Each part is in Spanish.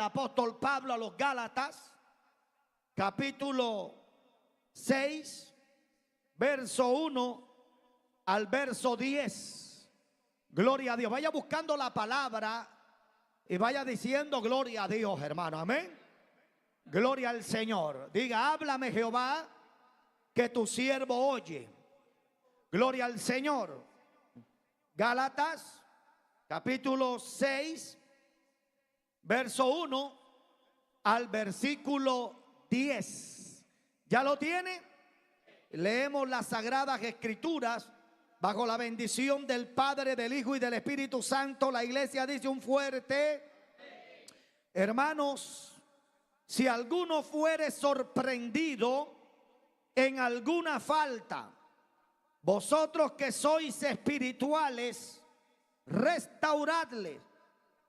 apóstol Pablo a los Gálatas, capítulo 6, verso 1 al verso 10. Gloria a Dios. Vaya buscando la palabra y vaya diciendo gloria a Dios, hermano. Amén. Gloria al Señor. Diga: háblame, Jehová, que tu siervo oye. Gloria al Señor. Gálatas, capítulo 6, verso 1 al versículo 10. ¿Ya lo tiene? Leemos las sagradas escrituras bajo la bendición del Padre, del Hijo y del Espíritu Santo. La iglesia dice un fuerte: hermanos, si alguno fuere sorprendido en alguna falta, vosotros que sois espirituales, restauradles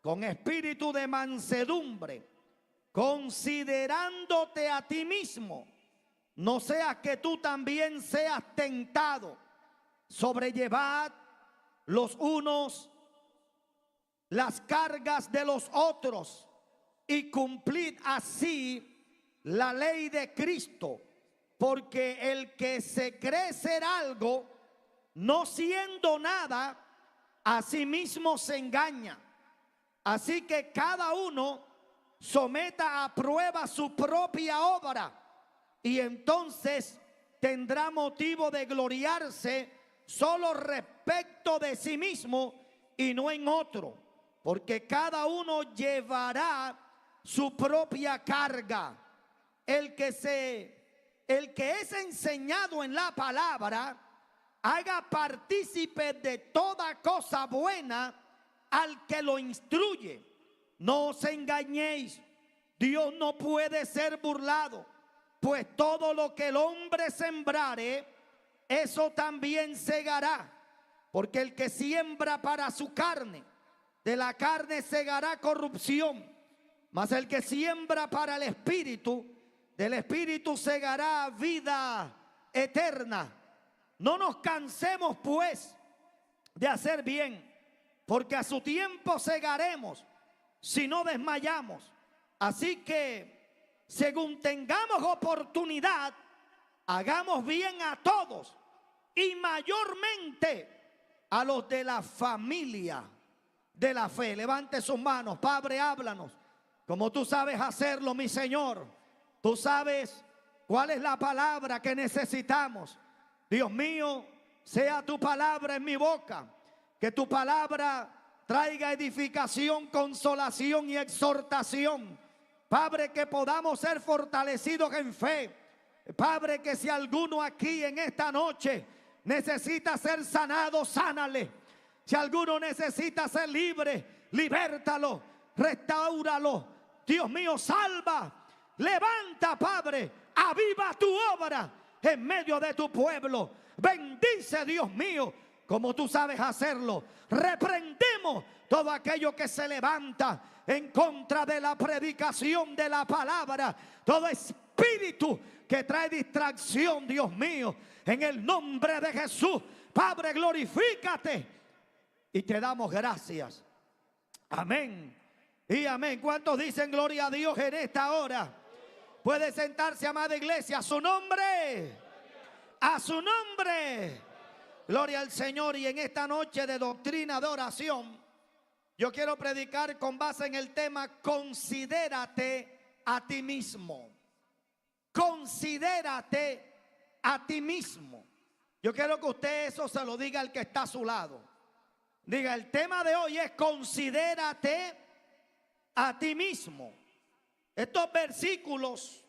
con espíritu de mansedumbre, considerándote a ti mismo, no sea que tú también seas tentado. Sobrellevad los unos las cargas de los otros y cumplid así la ley de Cristo. Porque el que se cree ser algo, no siendo nada, a sí mismo se engaña. Así que cada uno someta a prueba su propia obra, y entonces tendrá motivo de gloriarse solo respecto de sí mismo y no en otro, porque cada uno llevará su propia carga. El que es enseñado en la palabra, haga partícipe de toda cosa buena al que lo instruye. No os engañéis, Dios no puede ser burlado, pues todo lo que el hombre sembrare, eso también segará. Porque el que siembra para su carne, de la carne segará corrupción, mas el que siembra para el Espíritu, del Espíritu segará vida eterna. No nos cansemos pues de hacer bien, porque a su tiempo segaremos si no desmayamos. Así que según tengamos oportunidad, hagamos bien a todos, y mayormente a los de la familia de la fe. Levante sus manos. Padre, háblanos como tú sabes hacerlo, mi Señor. Tú sabes cuál es la palabra que necesitamos. Dios mío, sea tu palabra en mi boca, que tu palabra traiga edificación, consolación y exhortación. Padre, que podamos ser fortalecidos en fe. Padre, que si alguno aquí en esta noche necesita ser sanado, sánale. Si alguno necesita ser libre, libértalo, restáuralo. Dios mío, salva. Levanta, Padre, aviva tu obra en medio de tu pueblo. Bendice, Dios mío, como tú sabes hacerlo. Reprendemos todo aquello que se levanta en contra de la predicación de la palabra. Todo espíritu que trae distracción, Dios mío, en el nombre de Jesús. Padre, glorifícate y te damos gracias. Amén y amén. ¿Cuántos dicen gloria a Dios en esta hora? Puede sentarse, amada iglesia. A su nombre, a su nombre. Gloria al Señor. Y en esta noche de doctrina de oración, yo quiero predicar con base en el tema: considérate a ti mismo. Considérate a ti mismo. Yo quiero que usted eso se lo diga al que está a su lado. Diga: el tema de hoy es considérate a ti mismo. Estos versículos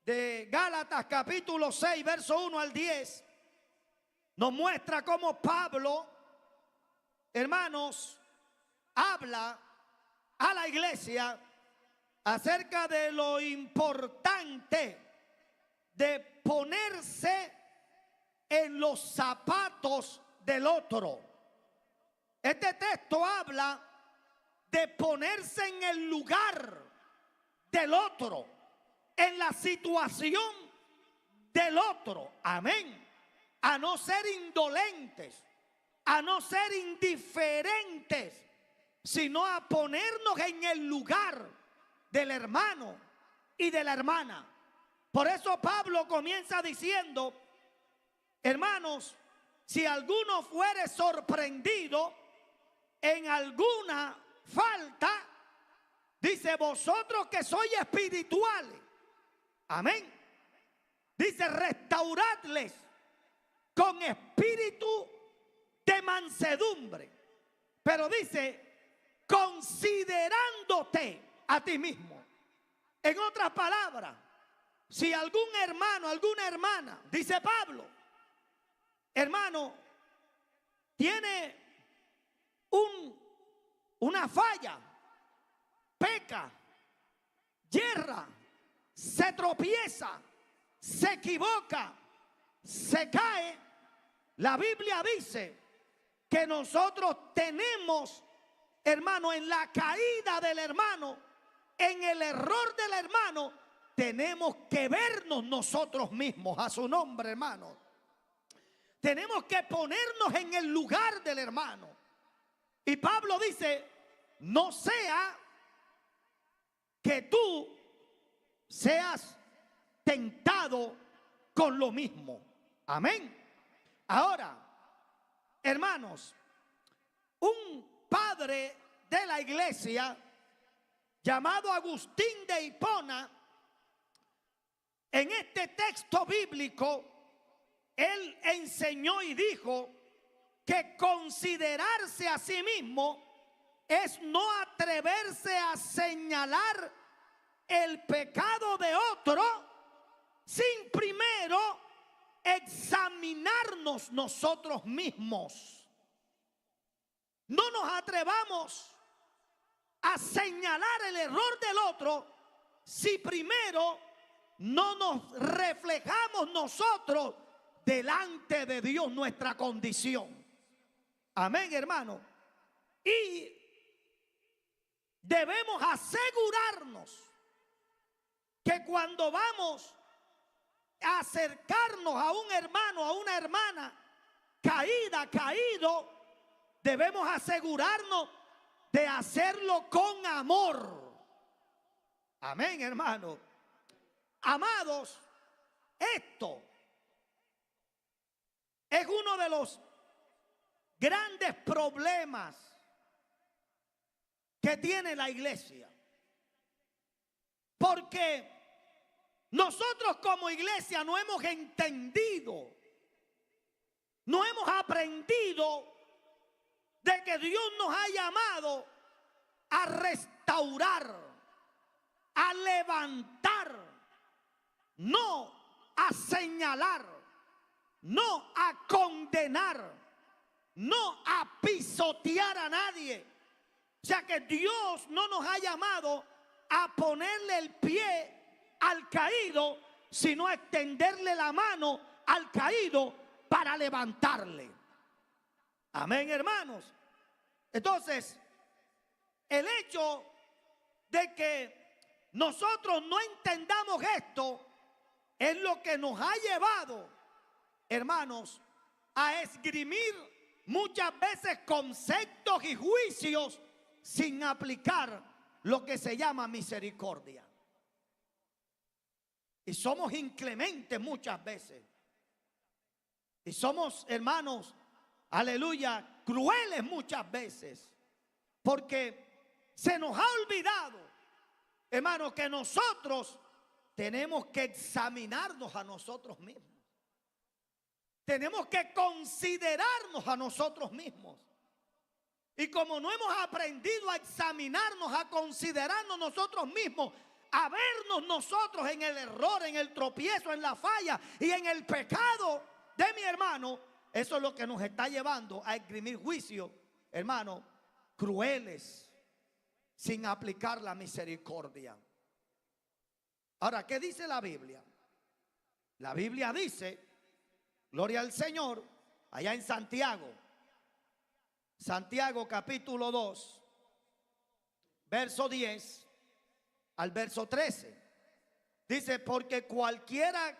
de Gálatas capítulo 6, verso 1 al 10, nos muestra cómo Pablo, hermanos, habla a la iglesia acerca de lo importante de ponerse en los zapatos del otro. Este texto habla de ponerse en el lugar del otro, en la situación del otro. Amén. A no ser indolentes, a no ser indiferentes, sino a ponernos en el lugar del hermano y de la hermana. Por eso Pablo comienza diciendo: hermanos, si alguno fuere sorprendido en alguna falta, dice, vosotros que sois espirituales, amén, dice, restauradles con espíritu de mansedumbre. Pero dice, considerándote a ti mismo. En otras palabras, si algún hermano, alguna hermana, dice Pablo, hermano, tiene una falla, peca, yerra, se tropieza, se equivoca, se cae, la Biblia dice que nosotros tenemos, hermano, en la caída del hermano, en el error del hermano, tenemos que vernos nosotros mismos. A su nombre, hermano. Tenemos que ponernos en el lugar del hermano. Y Pablo dice, no sea que tú seas tentado con lo mismo. Amén. Ahora, hermanos, un padre de la iglesia llamado Agustín de Hipona, en este texto bíblico, él enseñó y dijo que considerarse a sí mismo es no atreverse a señalar el pecado de otro sin primero examinarnos nosotros mismos. No nos atrevamos a señalar el error del otro si primero no nos reflejamos nosotros delante de Dios nuestra condición. Amén, hermano. Y debemos asegurarnos que cuando vamos a acercarnos a un hermano, a una hermana caída, caído, debemos asegurarnos de hacerlo con amor. Amén, hermano. Amados, esto es uno de los grandes problemas que tiene la iglesia. Porque nosotros como iglesia no hemos entendido, no hemos aprendido de que Dios nos ha llamado a restaurar, a levantar, no a señalar, no a condenar, no a pisotear a nadie. O sea que Dios no nos ha llamado a ponerle el pie al caído, sino a extenderle la mano al caído para levantarle. Amén, hermanos. Entonces, el hecho de que nosotros no entendamos esto es lo que nos ha llevado, hermanos, a esgrimir muchas veces conceptos y juicios sin aplicar lo que se llama misericordia. Y somos inclementes muchas veces. Y somos, hermanos, aleluya, crueles muchas veces. Porque se nos ha olvidado, hermanos, que nosotros tenemos que examinarnos a nosotros mismos. Tenemos que considerarnos a nosotros mismos. Y como no hemos aprendido a examinarnos, a considerarnos nosotros mismos, a vernos nosotros en el error, en el tropiezo, en la falla y en el pecado de mi hermano, eso es lo que nos está llevando a esgrimir juicios, hermano, crueles, sin aplicar la misericordia. Ahora, ¿qué dice la Biblia? La Biblia dice, gloria al Señor, allá en Santiago, Santiago capítulo 2, verso 10 al verso 13. Dice, porque cualquiera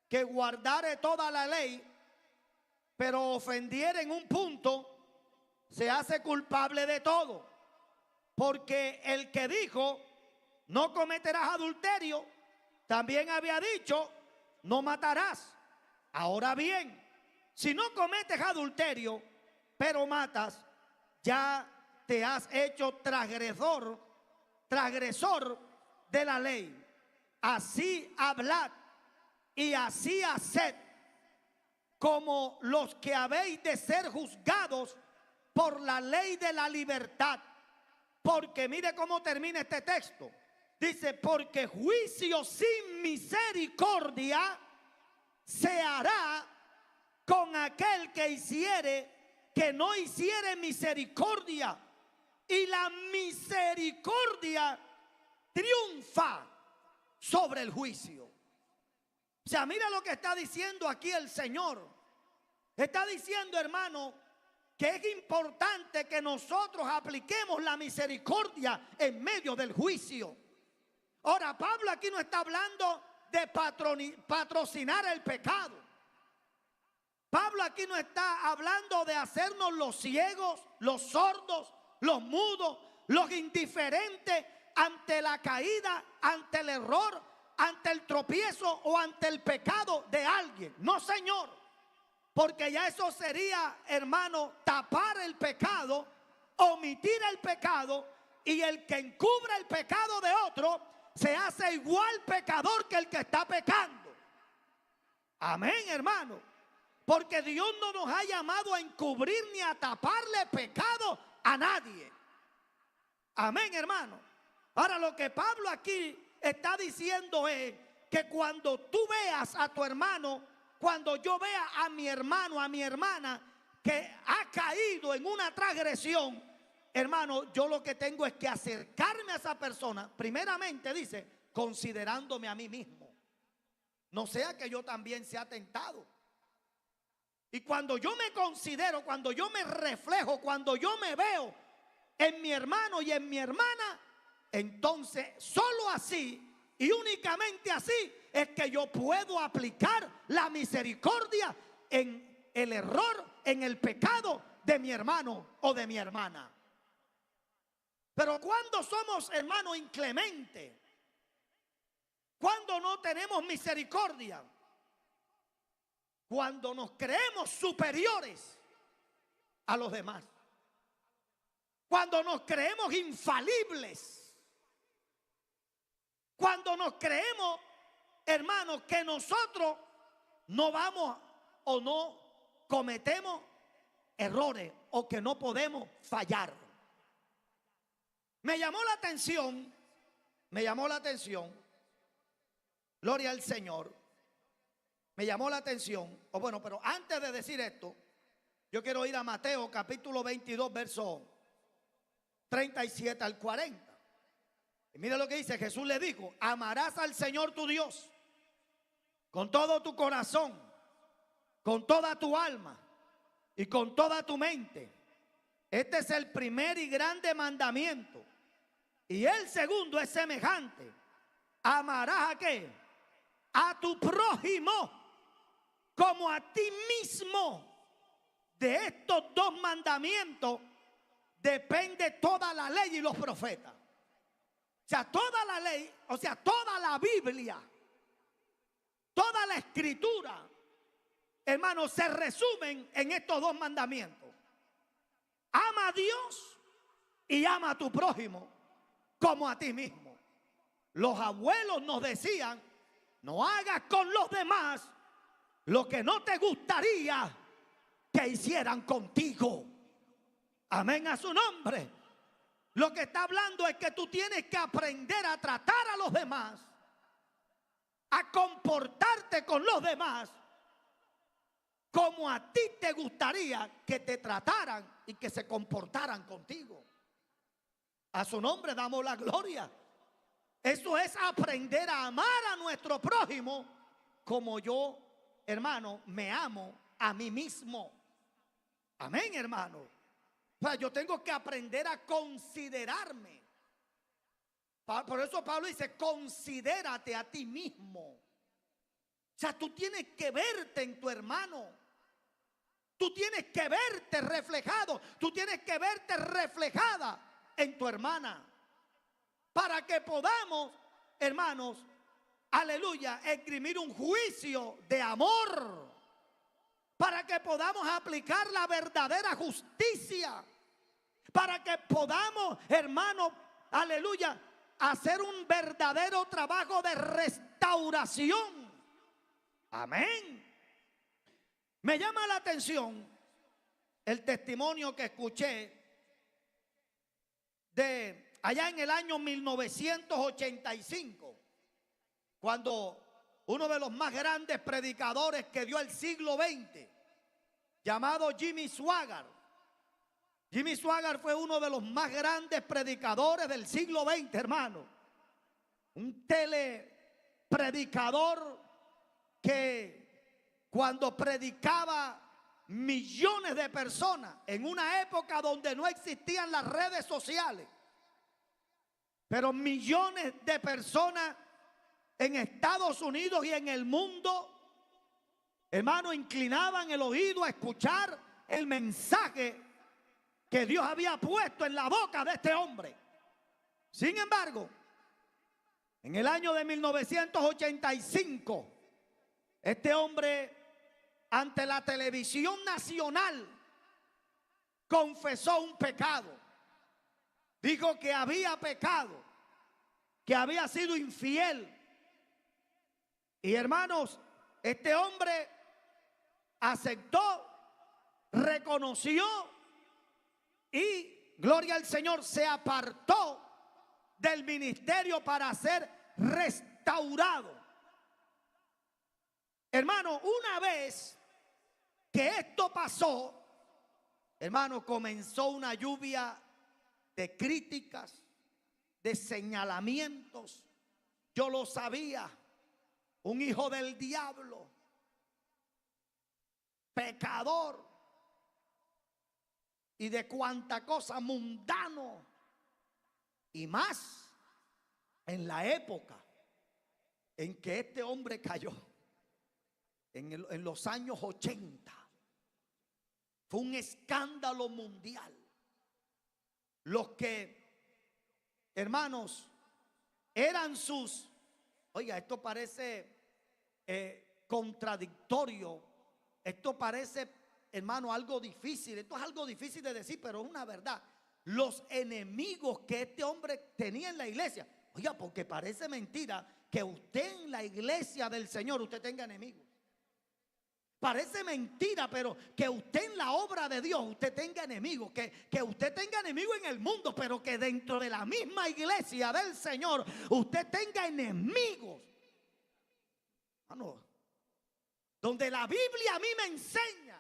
que guardare toda la ley, pero ofendiere en un punto, se hace culpable de todo. Porque el que dijo, no cometerás adulterio. También había dicho, no matarás. Ahora bien, si no cometes adulterio, pero matas, ya te has hecho transgresor de la ley. Así hablad y así haced, como los que habéis de ser juzgados por la ley de la libertad. Porque mire cómo termina este texto. Dice, porque juicio sin misericordia se hará con aquel que no hiciere misericordia. Y la misericordia triunfa sobre el juicio. O sea, mira lo que está diciendo aquí el Señor. Está diciendo, hermano, que es importante que nosotros apliquemos la misericordia en medio del juicio. Ahora, Pablo aquí no está hablando de patrocinar el pecado. Pablo aquí no está hablando de hacernos los ciegos, los sordos, los mudos, los indiferentes ante la caída, ante el error, ante el tropiezo o ante el pecado de alguien. No, Señor, porque ya eso sería, hermano, tapar el pecado, omitir el pecado, y el que encubre el pecado de otro se hace igual pecador que el que está pecando. Amén, hermano. Porque Dios no nos ha llamado a encubrir ni a taparle pecado a nadie. Amén, hermano. Ahora, lo que Pablo aquí está diciendo es que cuando tú veas a tu hermano, cuando yo vea a mi hermano, a mi hermana que ha caído en una transgresión, hermano, yo lo que tengo es que acercarme a esa persona, primeramente dice, considerándome a mí mismo. No sea que yo también sea tentado. Y cuando yo me considero, cuando yo me reflejo, cuando yo me veo en mi hermano y en mi hermana, entonces solo así y únicamente así es que yo puedo aplicar la misericordia en el error, en el pecado de mi hermano o de mi hermana. Pero cuando somos, hermanos, inclementes, cuando no tenemos misericordia, cuando nos creemos superiores a los demás, cuando nos creemos infalibles, cuando nos creemos, hermanos, que nosotros no vamos o no cometemos errores o que no podemos fallar. Me llamó la atención, gloria al Señor. Me llamó la atención, o bueno, pero antes de decir esto, yo quiero ir a Mateo capítulo 22, verso 37 al 40. Y mire lo que dice, Jesús le dijo, amarás al Señor tu Dios con todo tu corazón, con toda tu alma y con toda tu mente. Este es el primer y grande mandamiento. Y el segundo es semejante. Amarás ¿a qué? A tu prójimo como a ti mismo. De estos dos mandamientos depende toda la ley y los profetas. O sea, toda la ley, o sea, toda la Biblia, toda la escritura, hermanos, se resumen en estos dos mandamientos. Ama a Dios y ama a tu prójimo como a ti mismo. Los abuelos nos decían, no hagas con los demás lo que no te gustaría que hicieran contigo. Amén a su nombre. Lo que está hablando es que tú tienes que aprender a tratar a los demás, a comportarte con los demás como a ti te gustaría que te trataran y que se comportaran contigo. A su nombre damos la gloria. Eso es aprender a amar a nuestro prójimo como yo, hermano, me amo a mí mismo. Amén, hermano. O sea, yo tengo que aprender a considerarme. Por eso Pablo dice, considérate a ti mismo. O sea, tú tienes que verte en tu hermano. Tú tienes que verte reflejado. Tú tienes que verte reflejada en tu hermana. para que podamos, hermanos, aleluya, esgrimir un juicio de amor, para que podamos aplicar la verdadera justicia, para que podamos, hermanos, aleluya, hacer un verdadero trabajo de restauración. Amén. Me llama la atención el testimonio que escuché de allá en el año 1985, cuando uno de los más grandes predicadores que dio el siglo XX, llamado Jimmy Swaggart. Jimmy Swaggart fue uno de los más grandes predicadores del siglo XX, hermano. Un telepredicador que cuando predicaba millones de personas en una época donde no existían las redes sociales, pero millones de personas en Estados Unidos y en el mundo, hermano, inclinaban el oído a escuchar el mensaje que Dios había puesto en la boca de este hombre. Sin embargo, en el año de 1985, este hombre, ante la televisión nacional, confesó un pecado. Dijo que había pecado, que había sido infiel. Y hermanos, este hombre aceptó, reconoció y, gloria al Señor, se apartó del ministerio para ser restaurado. Hermano, una vez que esto pasó, hermano, comenzó una lluvia de críticas, de señalamientos. Yo lo sabía, un hijo del diablo, pecador y de cuanta cosa, mundano, y más en la época en que este hombre cayó, en los años 80. Fue un escándalo mundial. Los que, hermanos, eran sus, oiga, esto parece contradictorio, esto parece, hermano, algo difícil, esto es algo difícil de decir, pero es una verdad. Los enemigos que este hombre tenía en la iglesia, oiga, porque parece mentira que usted en la iglesia del Señor usted tenga enemigos. Parece mentira, pero que usted en la obra de Dios usted tenga enemigos, que usted tenga enemigos en el mundo, pero que dentro de la misma iglesia del Señor usted tenga enemigos. Donde la Biblia a mí me enseña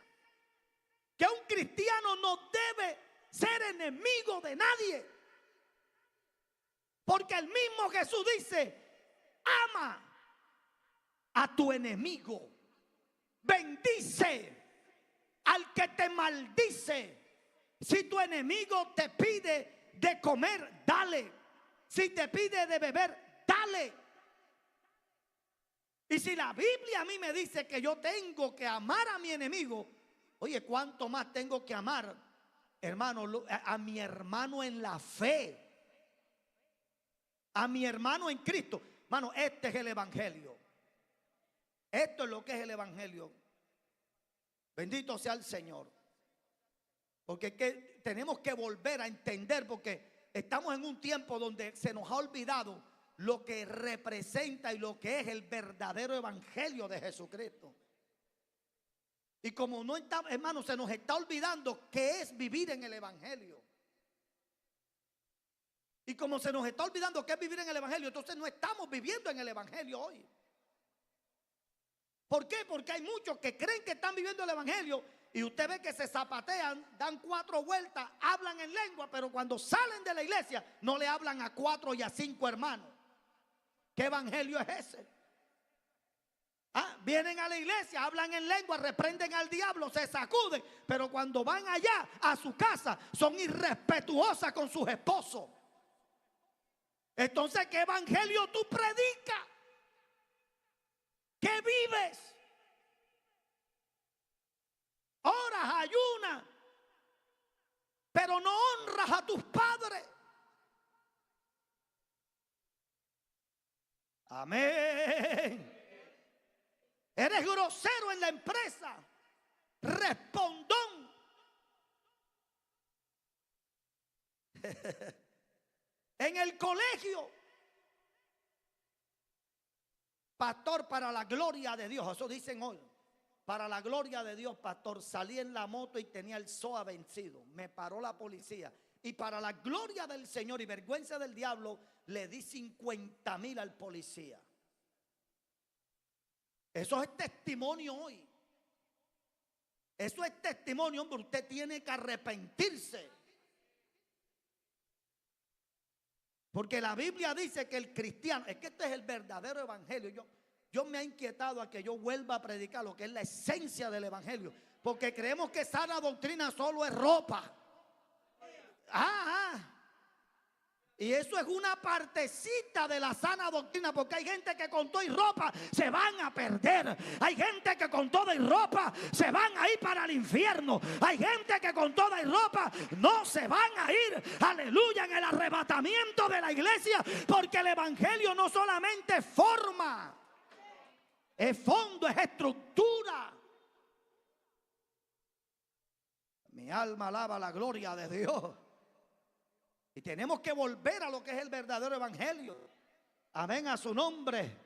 que un cristiano no debe ser enemigo de nadie, porque el mismo Jesús dice: ama a tu enemigo, bendice al que te maldice. Si tu enemigo te pide de comer, dale. Si te pide de beber, dale. Y si la Biblia a mí me dice que yo tengo que amar a mi enemigo, oye, ¿cuánto más tengo que amar, hermano, a mi hermano en la fe? A mi hermano en Cristo. Hermano, este es el evangelio. Esto es lo que es el evangelio. Bendito sea el Señor. Porque tenemos que volver a entender, porque estamos en un tiempo donde se nos ha olvidado lo que representa y lo que es el verdadero evangelio de Jesucristo. Y como no está, hermano, se nos está olvidando qué es vivir en el evangelio. Y como se nos está olvidando qué es vivir en el evangelio, entonces no estamos viviendo en el evangelio hoy. ¿Por qué? Porque hay muchos que creen que están viviendo el evangelio y usted ve que se zapatean, dan 4 vueltas, hablan en lengua, pero cuando salen de la iglesia no le hablan a 4 y a 5 hermanos. ¿Qué evangelio es ese? Vienen a la iglesia, hablan en lengua, reprenden al diablo, se sacuden, pero cuando van allá a su casa son irrespetuosas con sus esposos. Entonces, ¿qué evangelio tú predicas? ¿Qué vives? Oras, ayunas, pero no honras a tus padres. Amén. Eres grosero en la empresa, respondón. En el colegio, pastor, para la gloria de Dios, eso dicen hoy. Para la gloria de Dios, pastor, salí en la moto y tenía el SOA vencido. Me paró la policía. Y para la gloria del Señor y vergüenza del diablo, le di 50,000 al policía. Eso es testimonio hoy. Eso es testimonio, hombre. Usted tiene que arrepentirse. Porque la Biblia dice que el cristiano, es que este es el verdadero evangelio. Yo me he inquietado a que yo vuelva a predicar lo que es la esencia del evangelio. Porque creemos que sana doctrina solo es ropa. Y eso es una partecita de la sana doctrina, porque hay gente que con todo y ropa se van a perder. Hay gente que con toda y ropa se van a ir para el infierno. Hay gente que con toda y ropa no se van a ir, aleluya, en el arrebatamiento de la iglesia, porque el evangelio no solamente es forma, es fondo, es estructura. Mi alma alaba la gloria de Dios. Y tenemos que volver a lo que es el verdadero evangelio. Amén, a su nombre.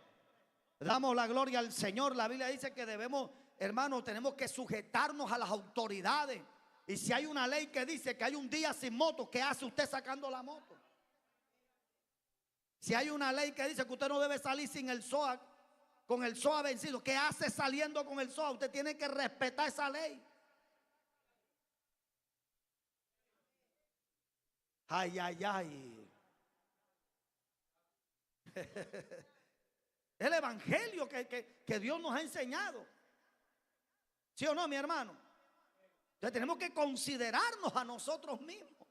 Damos la gloria al Señor. La Biblia dice que debemos, hermanos, tenemos que sujetarnos a las autoridades. Y si hay una ley que dice que hay un día sin moto, ¿qué hace usted sacando la moto? Si hay una ley que dice que usted no debe salir sin el SOA, con el SOA vencido, ¿qué hace saliendo con el SOA? Usted tiene que respetar esa ley. Ay, ay, ay. El evangelio que Dios nos ha enseñado. ¿Sí o no, mi hermano? Entonces tenemos que considerarnos a nosotros mismos.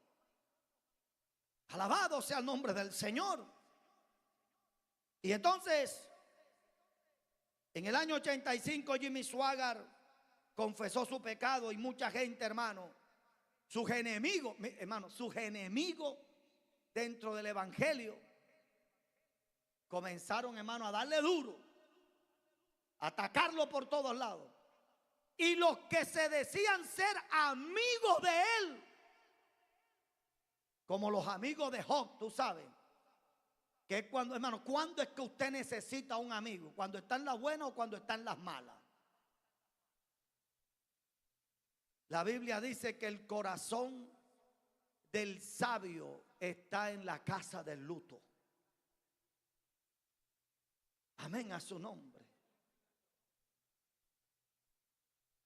Alabado sea el nombre del Señor. Y entonces, en el año 85, Jimmy Swaggart confesó su pecado y mucha gente, hermano, sus enemigos, hermano, sus enemigos dentro del evangelio comenzaron, hermano, a darle duro, a atacarlo por todos lados. Y los que se decían ser amigos de él, como los amigos de Job, tú sabes, que es cuando, hermano, ¿cuándo es que usted necesita un amigo? ¿Cuando está en las buenas o cuando está en las malas? La Biblia dice que el corazón del sabio está en la casa del luto. Amén, a su nombre.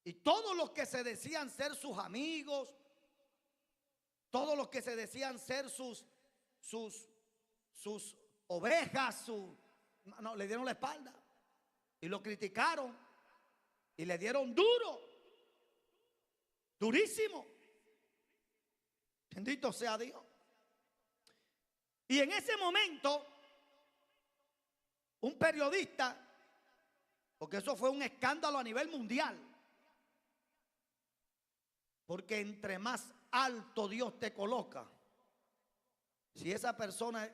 Y todos los que se decían ser sus amigos, todos los que se decían ser sus ovejas, no, le dieron la espalda y lo criticaron y le dieron duro. Durísimo. Bendito sea Dios. Y en ese momento, un periodista, porque eso fue un escándalo a nivel mundial, porque entre más alto Dios te coloca, si esa persona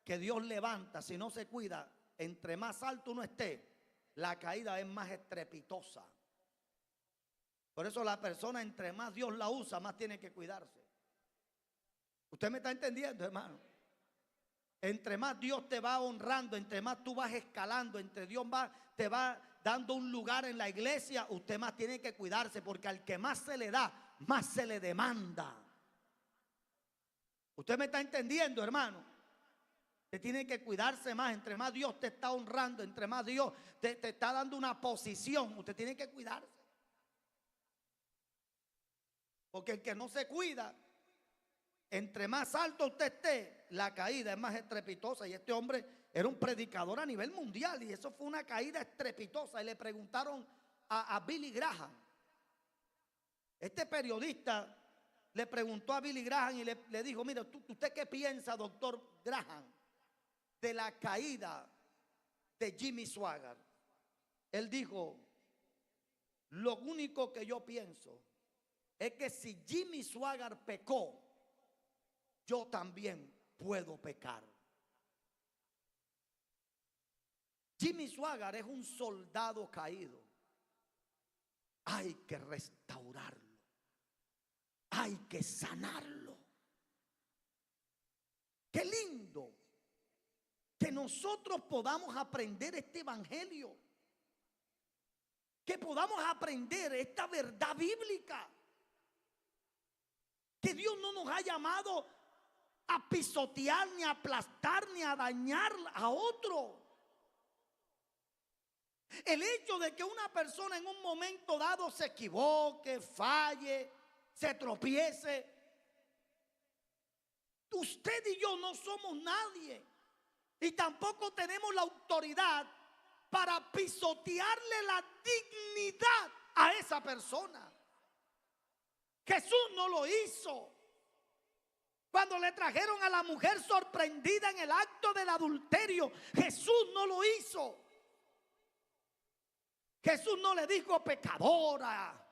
que Dios levanta, si no se cuida, entre más alto uno esté, la caída es más estrepitosa. Por eso la persona, entre más Dios la usa, más tiene que cuidarse. ¿Usted me está entendiendo, hermano? Entre más Dios te va honrando, entre más tú vas escalando, entre Dios te va dando un lugar en la iglesia, usted más tiene que cuidarse, porque al que más se le da, más se le demanda. ¿Usted me está entendiendo, hermano? Usted tiene que cuidarse más. Entre más Dios te está honrando, entre más Dios te está dando una posición, usted tiene que cuidarse. Porque el que no se cuida, entre más alto usted esté, la caída es más estrepitosa. Y este hombre era un predicador a nivel mundial, y eso fue una caída estrepitosa. Y le preguntaron a Billy Graham. Este periodista le preguntó a Billy Graham y le dijo: mire, ¿usted qué piensa, doctor Graham, de la caída de Jimmy Swaggart? Él dijo: lo único que yo pienso es que si Jimmy Swaggart pecó, yo también puedo pecar. Jimmy Swaggart es un soldado caído. Hay que restaurarlo. Hay que sanarlo. Qué lindo que nosotros podamos aprender este evangelio. Que podamos aprender esta verdad bíblica. Que Dios no nos ha llamado a pisotear, ni a aplastar, ni a dañar a otro. El hecho de que una persona en un momento dado se equivoque, falle, se tropiece. Usted y yo no somos nadie. Y tampoco tenemos la autoridad para pisotearle la dignidad a esa persona. Jesús no lo hizo. Cuando le trajeron a la mujer sorprendida en el acto del adulterio, Jesús no lo hizo. Jesús no le dijo pecadora,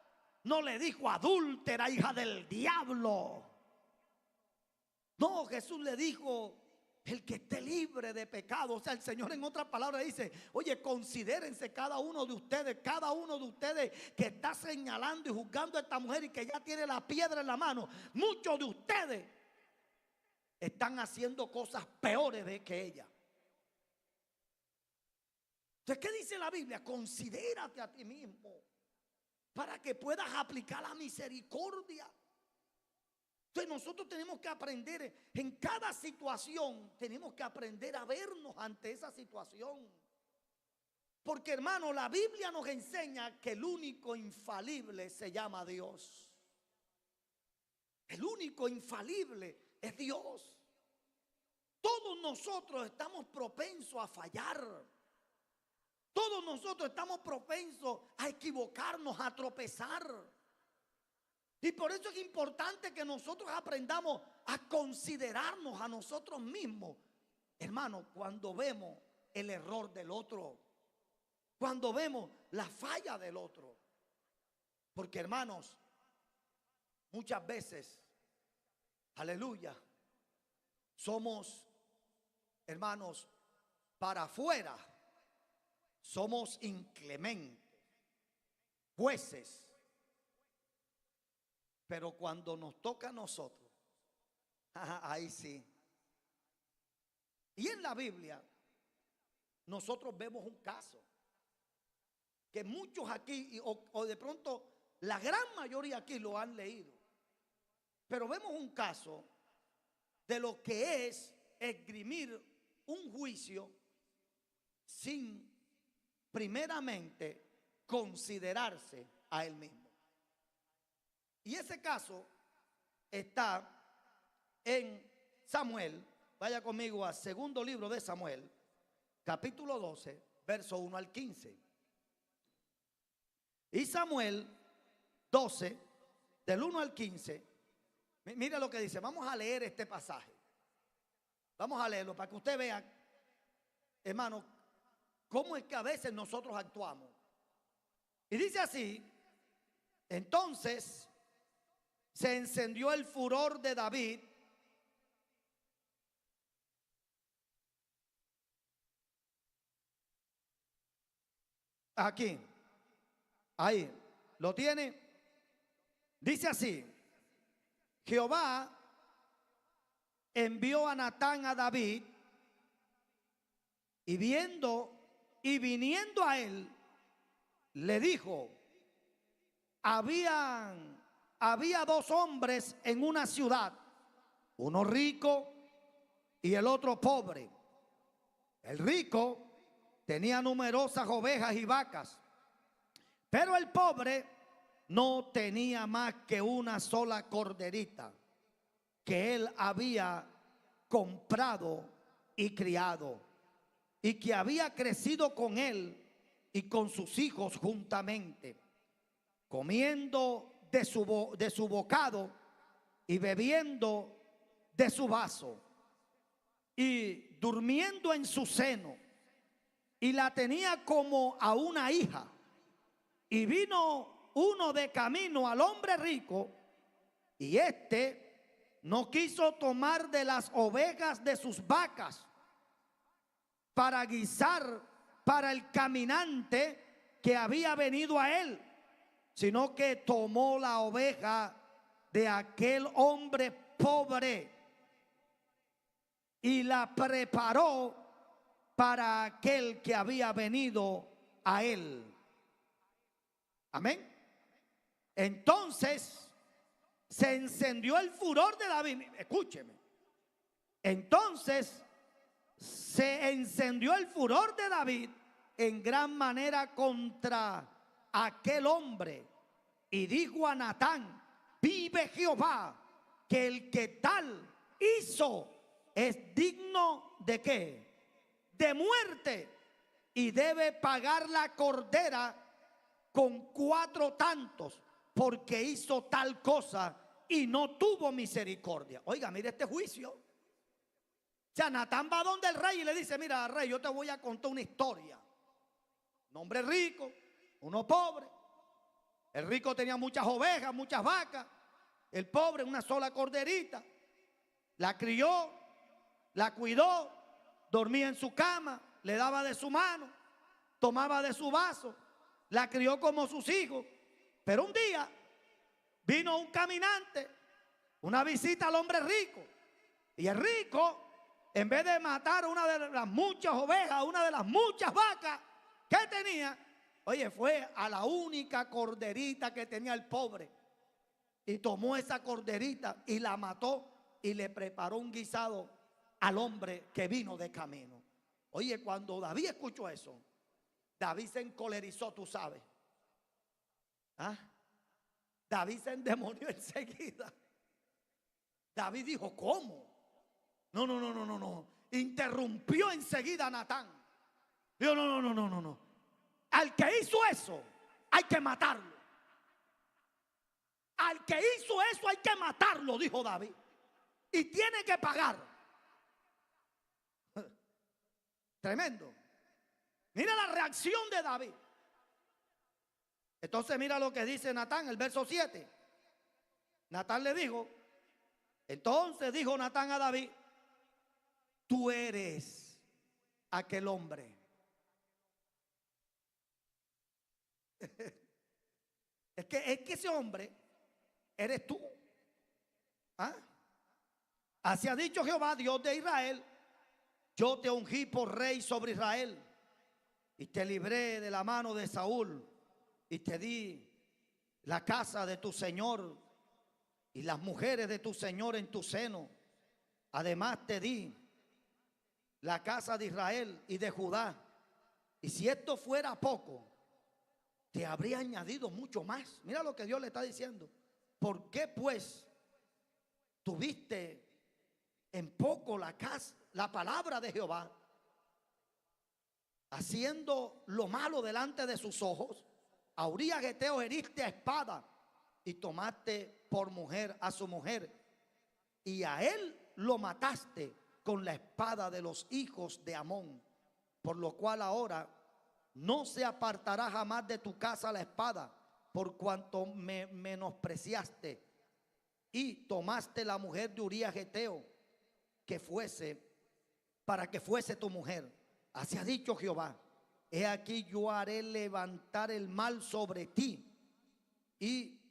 no le dijo adúltera, hija del diablo. No, Jesús le dijo el que esté libre de pecado. O sea, el Señor en otras palabras dice: oye, considérense cada uno de ustedes que está señalando y juzgando a esta mujer y que ya tiene la piedra en la mano. Muchos de ustedes están haciendo cosas peores de que ella. Entonces, ¿qué dice la Biblia? Considérate a ti mismo para que puedas aplicar la misericordia. Entonces nosotros tenemos que aprender en cada situación, tenemos que aprender a vernos ante esa situación. Porque, hermano, la Biblia nos enseña que el único infalible se llama Dios. El único infalible es Dios. Todos nosotros estamos propensos a fallar. Todos nosotros estamos propensos a equivocarnos, a tropezar. Y por eso es importante que nosotros aprendamos a considerarnos a nosotros mismos. Hermano, cuando vemos el error del otro, cuando vemos la falla del otro. Porque, hermanos, muchas veces, aleluya, somos, hermanos, para afuera somos inclementes, jueces. Pero cuando nos toca a nosotros, ahí sí. Y en la Biblia nosotros vemos un caso que muchos aquí, o de pronto la gran mayoría aquí lo han leído. Pero vemos un caso de lo que es esgrimir un juicio sin primeramente considerarse a él mismo. Y ese caso está en Samuel. Vaya conmigo a segundo libro de Samuel, capítulo 12, verso 1 al 15. Y Samuel 12, del 1 al 15. Mira lo que dice. Vamos a leer este pasaje. Vamos a leerlo para que usted vea, hermano, cómo es que a veces nosotros actuamos. Y dice así: entonces se encendió el furor de David aquí, ahí, ¿lo tiene? Dice así: Jehová envió a Natán a David, y viniendo a él, le dijo: había dos hombres en una ciudad, uno rico y el otro pobre. El rico tenía numerosas ovejas y vacas, pero el pobre no tenía más que una sola corderita que él había comprado y criado, y que había crecido con él y con sus hijos juntamente, comiendo de su bocado y bebiendo de su vaso, y durmiendo en su seno, y la tenía como a una hija. Y vino uno de camino al hombre rico, y éste no quiso tomar de las ovejas de sus vacas para guisar para el caminante que había venido a él, sino que tomó la oveja de aquel hombre pobre y la preparó para aquel que había venido a él. Amén. Entonces se encendió el furor de David. Escúcheme. Entonces se encendió el furor de David en gran manera contra aquel hombre, y dijo a Natán: vive Jehová, que el que tal hizo es digno de ¿qué? De muerte, y debe pagar la cordera con 4 tantos, porque hizo tal cosa y no tuvo misericordia. Oiga, mire este juicio. O sea, Natán va donde el rey y le dice: mira, rey, yo te voy a contar una historia. Un hombre rico, uno pobre. El rico tenía muchas ovejas, muchas vacas. El pobre una sola corderita. La crió, la cuidó, dormía en su cama, le daba de su mano, tomaba de su vaso, la crió como sus hijos. Pero un día vino un caminante, una visita al hombre rico. Y el rico, en vez de matar una de las muchas ovejas, una de las muchas vacas que tenía, oye, fue a la única corderita que tenía el pobre y tomó esa corderita y la mató y le preparó un guisado al hombre que vino de camino. Oye, cuando David escuchó eso, David se encolerizó, tú sabes. ¿Ah? David se endemonió enseguida. David dijo: ¿cómo? No. Interrumpió enseguida a Natán. Dijo: no. Al que hizo eso hay que matarlo. Al que hizo eso hay que matarlo, dijo David. Y tiene que pagar. Tremendo. Mira la reacción de David. Entonces mira lo que dice Natán, el verso 7. Natán le dijo: entonces dijo Natán a David: tú eres aquel hombre. Es que ese hombre eres tú. ¿Ah? Así ha dicho Jehová, Dios de Israel: yo te ungí por rey sobre Israel, y te libré de la mano de Saúl, y te di la casa de tu señor y las mujeres de tu señor en tu seno. Además te di la casa de Israel y de Judá. Y si esto fuera poco, te habría añadido mucho más. Mira lo que Dios le está diciendo. ¿Por qué pues tuviste en poco la casa, la palabra de Jehová, haciendo lo malo delante de sus ojos? A Urías Geteo heriste a espada y tomaste por mujer a su mujer, y a él lo mataste con la espada de los hijos de Amón, por lo cual ahora no se apartará jamás de tu casa la espada, por cuanto me menospreciaste y tomaste la mujer de Urías Geteo, que fuese para que fuese tu mujer. Así ha dicho Jehová: he aquí yo haré levantar el mal sobre ti y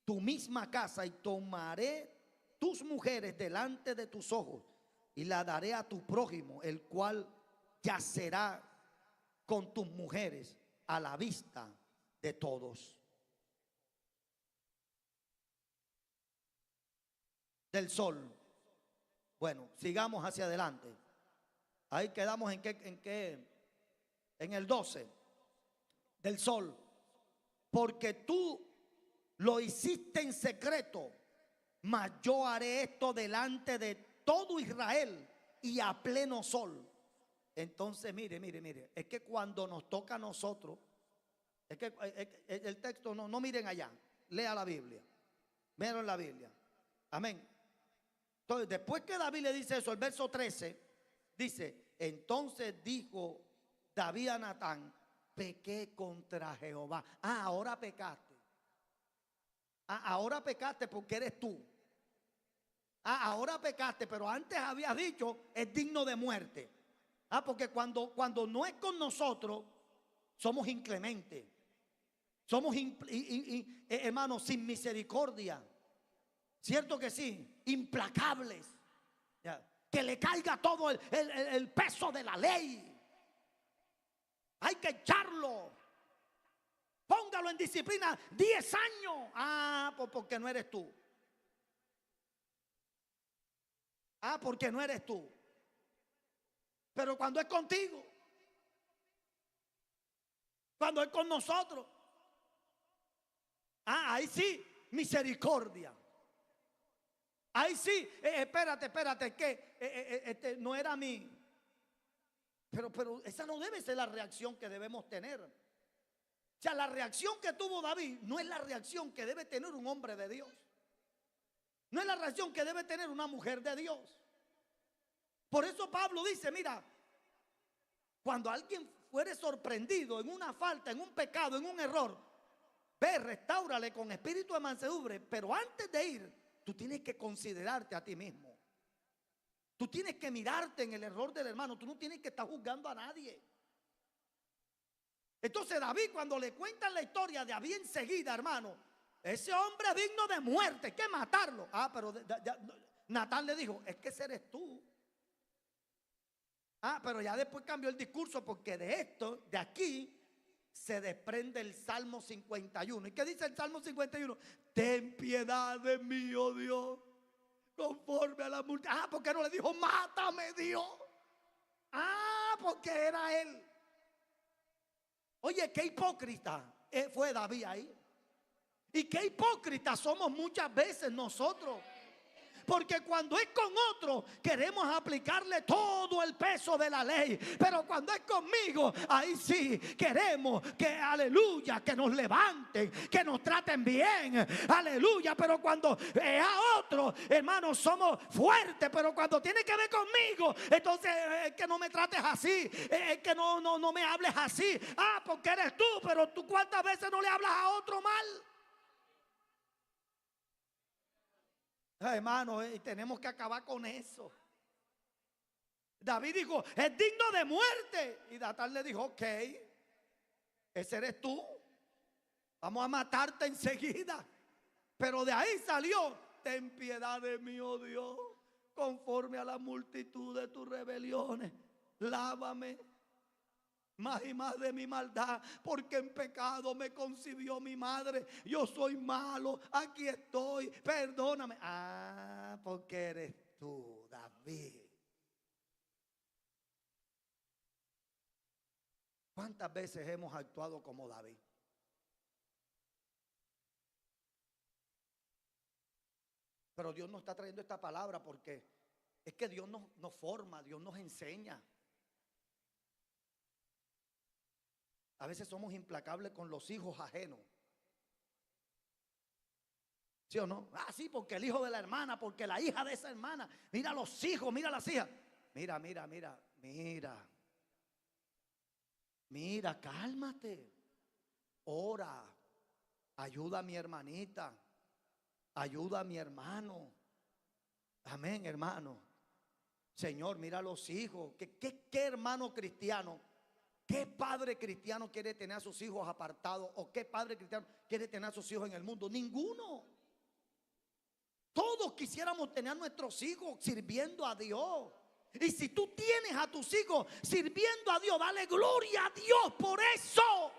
tu misma casa, y tomaré tus mujeres delante de tus ojos y la daré a tu prójimo, el cual yacerá con tus mujeres a la vista de todos. Del sol. Bueno, sigamos hacia adelante. Ahí quedamos en el 12. Del sol. Porque tú lo hiciste en secreto, mas yo haré esto delante de todo Israel y a pleno sol. Entonces mire, es que cuando nos toca a nosotros, es que el texto no miren allá, lea la Biblia, miren la Biblia. Amén. Entonces, después que David le dice eso, el verso 13 dice: entonces dijo David a Natán: pequé contra Jehová. Ahora pecaste. Ahora pecaste porque eres tú. Ahora pecaste, pero antes habías dicho: es digno de muerte. Porque cuando no es con nosotros, somos inclementes. Somos, hermanos, sin misericordia. ¿Cierto que sí? Implacables. Ya. Que le caiga todo el peso de la ley. Hay que echarlo. Póngalo en disciplina 10 años. Pues porque no eres tú. Porque no eres tú. Pero cuando es contigo, cuando es con nosotros, ahí sí, misericordia. Ahí sí, espérate, que no era mí. Pero esa no debe ser la reacción que debemos tener. O sea, la reacción que tuvo David no es la reacción que debe tener un hombre de Dios. No es la reacción que debe tener una mujer de Dios. Por eso Pablo dice, mira, cuando alguien fuere sorprendido en una falta, en un pecado, en un error, ve, restáurale con espíritu de mansedumbre. Pero antes de ir, tú tienes que considerarte a ti mismo. Tú tienes que mirarte en el error del hermano. Tú no tienes que estar juzgando a nadie. Entonces David, cuando le cuentan la historia de David enseguida, hermano, ese hombre es digno de muerte, hay que matarlo. Pero Natán le dijo, es que ese eres tú. Pero ya después cambió el discurso, porque de esto, de aquí, se desprende el Salmo 51. ¿Y qué dice el Salmo 51? Ten piedad de mí, oh Dios, conforme a la multitud. ¿Por qué no le dijo mátame, Dios? Porque era él. Oye, qué hipócrita fue David ahí. Y qué hipócrita somos muchas veces nosotros. Porque cuando es con otro, queremos aplicarle todo el peso de la ley. Pero cuando es conmigo, ahí sí queremos que, aleluya, que nos levanten, que nos traten bien, aleluya. Pero cuando es a otro, hermanos, somos fuertes. Pero cuando tiene que ver conmigo, entonces que no me trates así, que no me hables así. Porque eres tú, pero tú cuántas veces no le hablas a otro mal. Hermano, tenemos que acabar con eso. David dijo, es digno de muerte. Y Natán le dijo, ok, ese eres tú. Vamos a matarte enseguida. Pero de ahí salió, ten piedad de mí, oh Dios, conforme a la multitud de tus rebeliones. Lávame más y más de mi maldad, porque en pecado me concibió mi madre. Yo soy malo, aquí estoy, perdóname. Porque eres tú, David. ¿Cuántas veces hemos actuado como David? Pero Dios nos está trayendo esta palabra porque es que Dios nos forma, Dios nos enseña. A veces somos implacables con los hijos ajenos. ¿Sí o no? Sí, porque el hijo de la hermana, porque la hija de esa hermana. Mira los hijos, mira las hijas. Mira, cálmate. Ora. Ayuda a mi hermanita. Ayuda a mi hermano. Amén, hermano. Señor, mira a los hijos. ¿Qué hermano cristiano? ¿Qué padre cristiano quiere tener a sus hijos apartados? ¿O qué padre cristiano quiere tener a sus hijos en el mundo? Ninguno. Todos quisiéramos tener a nuestros hijos sirviendo a Dios. Y si tú tienes a tus hijos sirviendo a Dios, dale gloria a Dios por eso.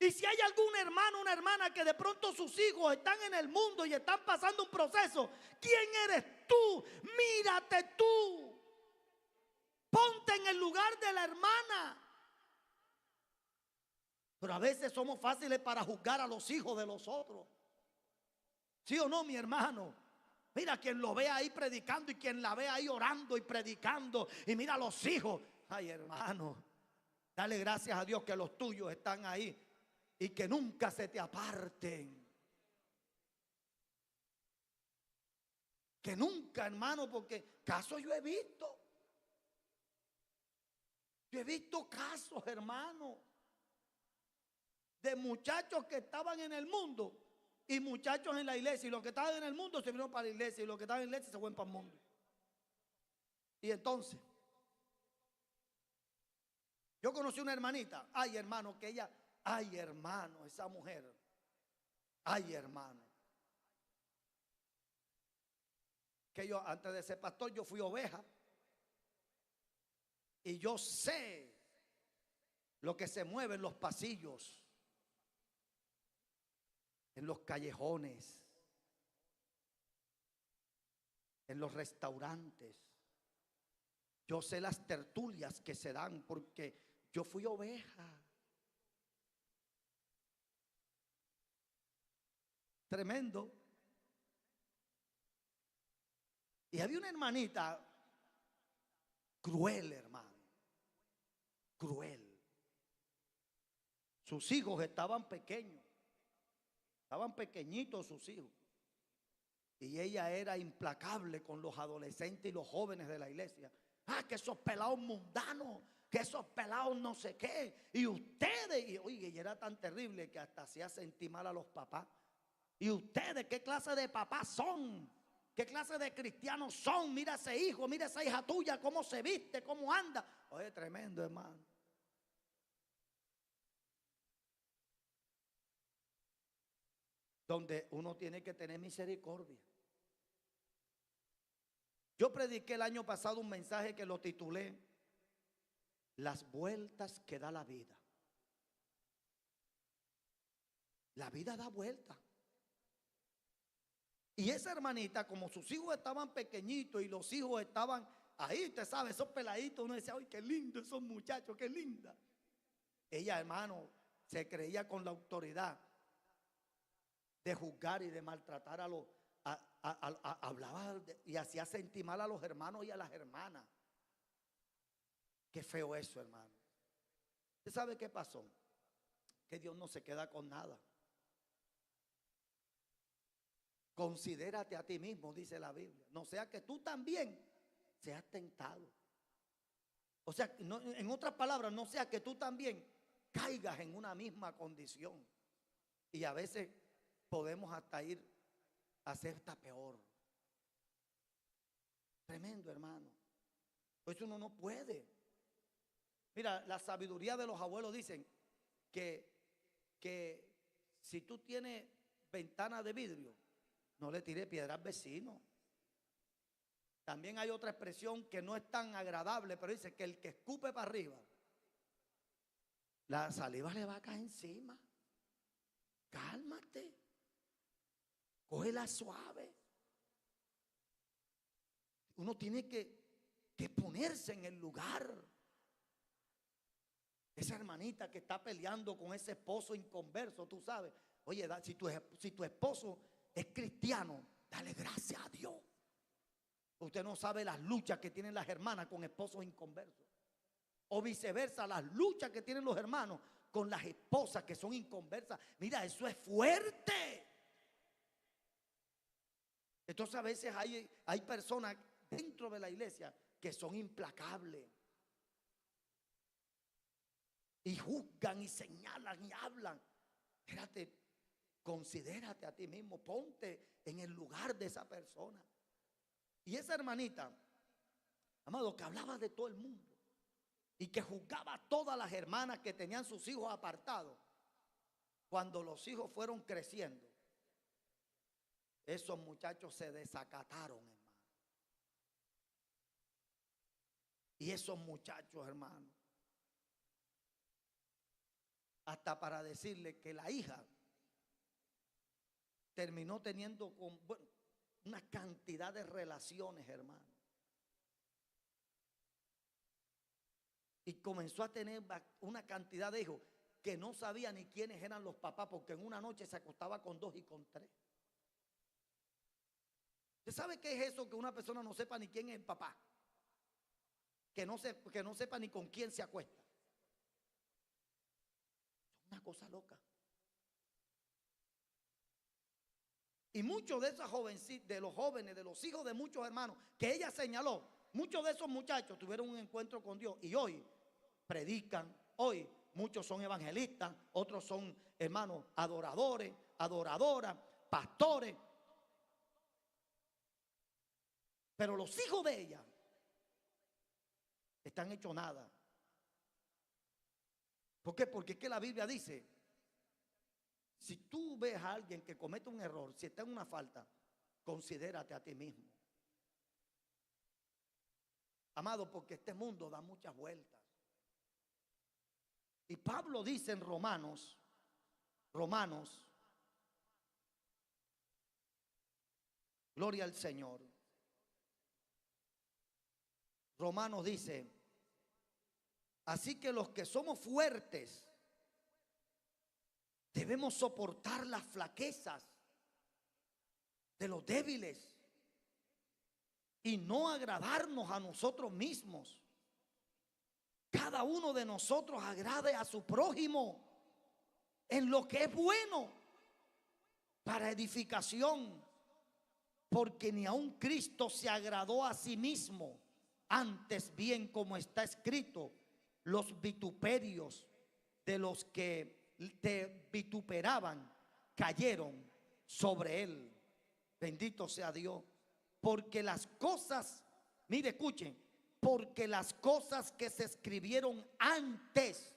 Y si hay algún hermano, una hermana que de pronto sus hijos están en el mundo y están pasando un proceso, ¿quién eres tú? Mírate tú. Ponte en el lugar de la hermana. Pero a veces somos fáciles para juzgar a los hijos de los otros. ¿Sí o no, mi hermano? Mira quien lo ve ahí predicando y quien la ve ahí orando y predicando. Y mira a los hijos. Ay, hermano, dale gracias a Dios que los tuyos están ahí y que nunca se te aparten. Que nunca, hermano, porque casos yo he visto. Yo he visto casos, hermano, de muchachos que estaban en el mundo y muchachos en la iglesia. Y los que estaban en el mundo se vinieron para la iglesia y los que estaban en la iglesia se fueron para el mundo. Y entonces, yo conocí una hermanita, ay hermano, que ella, ay hermano, esa mujer, ay hermano, que yo antes de ser pastor yo fui oveja y yo sé lo que se mueve en los pasillos, en los callejones, en los restaurantes. Yo sé las tertulias que se dan porque yo fui oveja. Tremendo. Y había una hermanita cruel, hermano. Cruel. Sus hijos estaban pequeños. Estaban pequeñitos sus hijos. Y ella era implacable con los adolescentes y los jóvenes de la iglesia. Ah, que esos pelados mundanos, que esos pelados no sé qué. Y ustedes, y oye, ella era tan terrible que hasta hacía sentir mal a los papás. ¿Y ustedes qué clase de papás son? ¿Qué clase de cristianos son? Mira ese hijo, mira esa hija tuya, cómo se viste, cómo anda. Oye, tremendo, hermano. Donde uno tiene que tener misericordia. Yo prediqué el año pasado un mensaje que lo titulé Las vueltas que da la vida. La vida da vueltas. Y esa hermanita, como sus hijos estaban pequeñitos y los hijos estaban ahí, usted sabe, esos peladitos, uno decía, ay, qué lindo esos muchachos, qué linda. Ella, hermano, se creía con la autoridad de juzgar y de maltratar a los, hablaba y hacía sentir mal a los hermanos y a las hermanas. Qué feo eso, hermano. ¿Usted sabe qué pasó? Que Dios no se queda con nada. Considérate a ti mismo, dice la Biblia. No sea que tú también seas tentado. O sea, no, en otras palabras, no sea que tú también caigas en una misma condición. Y a veces podemos hasta ir a ser hasta peor. Tremendo, hermano. Pues uno no puede. Mira, la sabiduría de los abuelos dicen que si tú tienes ventana de vidrio, no le tire piedra al vecino. También hay otra expresión que no es tan agradable, pero dice que el que escupe para arriba, la saliva le va a caer encima. Cálmate. Cógela suave. Uno tiene que ponerse en el lugar. Esa hermanita que está peleando con ese esposo inconverso, tú sabes. Oye, si tu esposo es cristiano, dale gracias a Dios. Usted no sabe las luchas que tienen las hermanas con esposos inconversos. O viceversa, las luchas que tienen los hermanos con las esposas que son inconversas. Mira, eso es fuerte. Entonces a veces hay personas dentro de la iglesia que son implacables. Y juzgan y señalan y hablan. Espérate, considérate a ti mismo, ponte en el lugar de esa persona. Y esa hermanita, amado, que hablaba de todo el mundo y que juzgaba a todas las hermanas que tenían sus hijos apartados, cuando los hijos fueron creciendo, esos muchachos se desacataron, hermano. Y esos muchachos, hermano, hasta para decirle que la hija terminó teniendo una cantidad de relaciones, hermano. Y comenzó a tener una cantidad de hijos que no sabía ni quiénes eran los papás, porque en una noche se acostaba con 2 y con 3. ¿Usted sabe qué es eso? Que una persona no sepa ni quién es el papá. Que no sepa ni con quién se acuesta. Es una cosa loca. Y muchos de esos jovencitos, de los jóvenes, de los hijos de muchos hermanos que ella señaló, muchos de esos muchachos tuvieron un encuentro con Dios y hoy predican, hoy muchos son evangelistas, otros son hermanos adoradores, adoradoras, pastores. Pero los hijos de ella están hechos nada. ¿Por qué? Porque es que la Biblia dice, si tú ves a alguien que comete un error, si está en una falta, considérate a ti mismo. Amado, porque este mundo da muchas vueltas. Y Pablo dice en Romanos, gloria al Señor. Romanos dice, así que los que somos fuertes debemos soportar las flaquezas de los débiles y no agradarnos a nosotros mismos. Cada uno de nosotros agrade a su prójimo en lo que es bueno para edificación, porque ni aun Cristo se agradó a sí mismo. Antes bien, como está escrito, los vituperios de los que te vituperaban cayeron sobre él. Bendito sea Dios. Porque las cosas, mire, escuchen, porque las cosas que se escribieron antes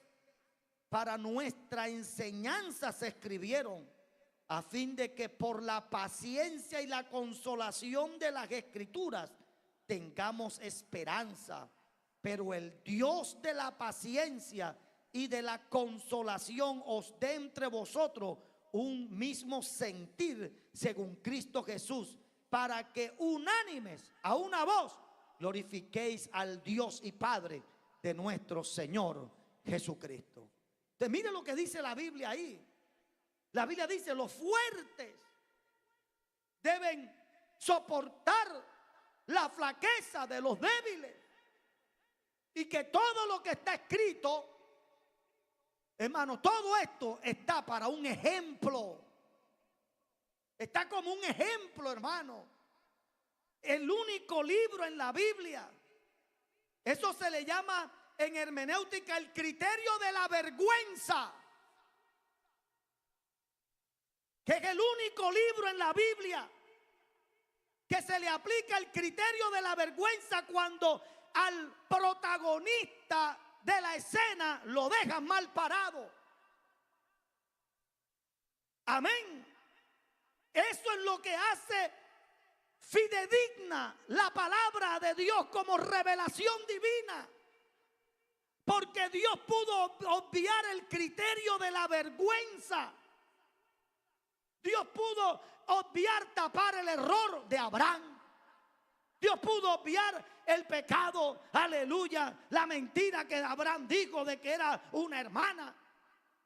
para nuestra enseñanza se escribieron a fin de que por la paciencia y la consolación de las Escrituras tengamos esperanza. Pero el Dios de la paciencia y de la consolación os dé entre vosotros un mismo sentir según Cristo Jesús, para que unánimes a una voz glorifiquéis al Dios y Padre de nuestro Señor Jesucristo. Entonces, mire lo que dice la Biblia ahí. La Biblia dice, los fuertes deben soportar la flaqueza de los débiles, y que todo lo que está escrito, hermano, todo esto está para un ejemplo. Está como un ejemplo, hermano. El único libro en la Biblia, eso se le llama en hermenéutica el criterio de la vergüenza, que es el único libro en la Biblia que se le aplica el criterio de la vergüenza cuando al protagonista de la escena lo dejan mal parado. Amén. Eso es lo que hace fidedigna la palabra de Dios como revelación divina. Porque Dios pudo obviar el criterio de la vergüenza. Dios pudo obviar, tapar el error de Abraham. Dios pudo obviar el pecado, aleluya, la mentira que Abraham dijo de que era una hermana.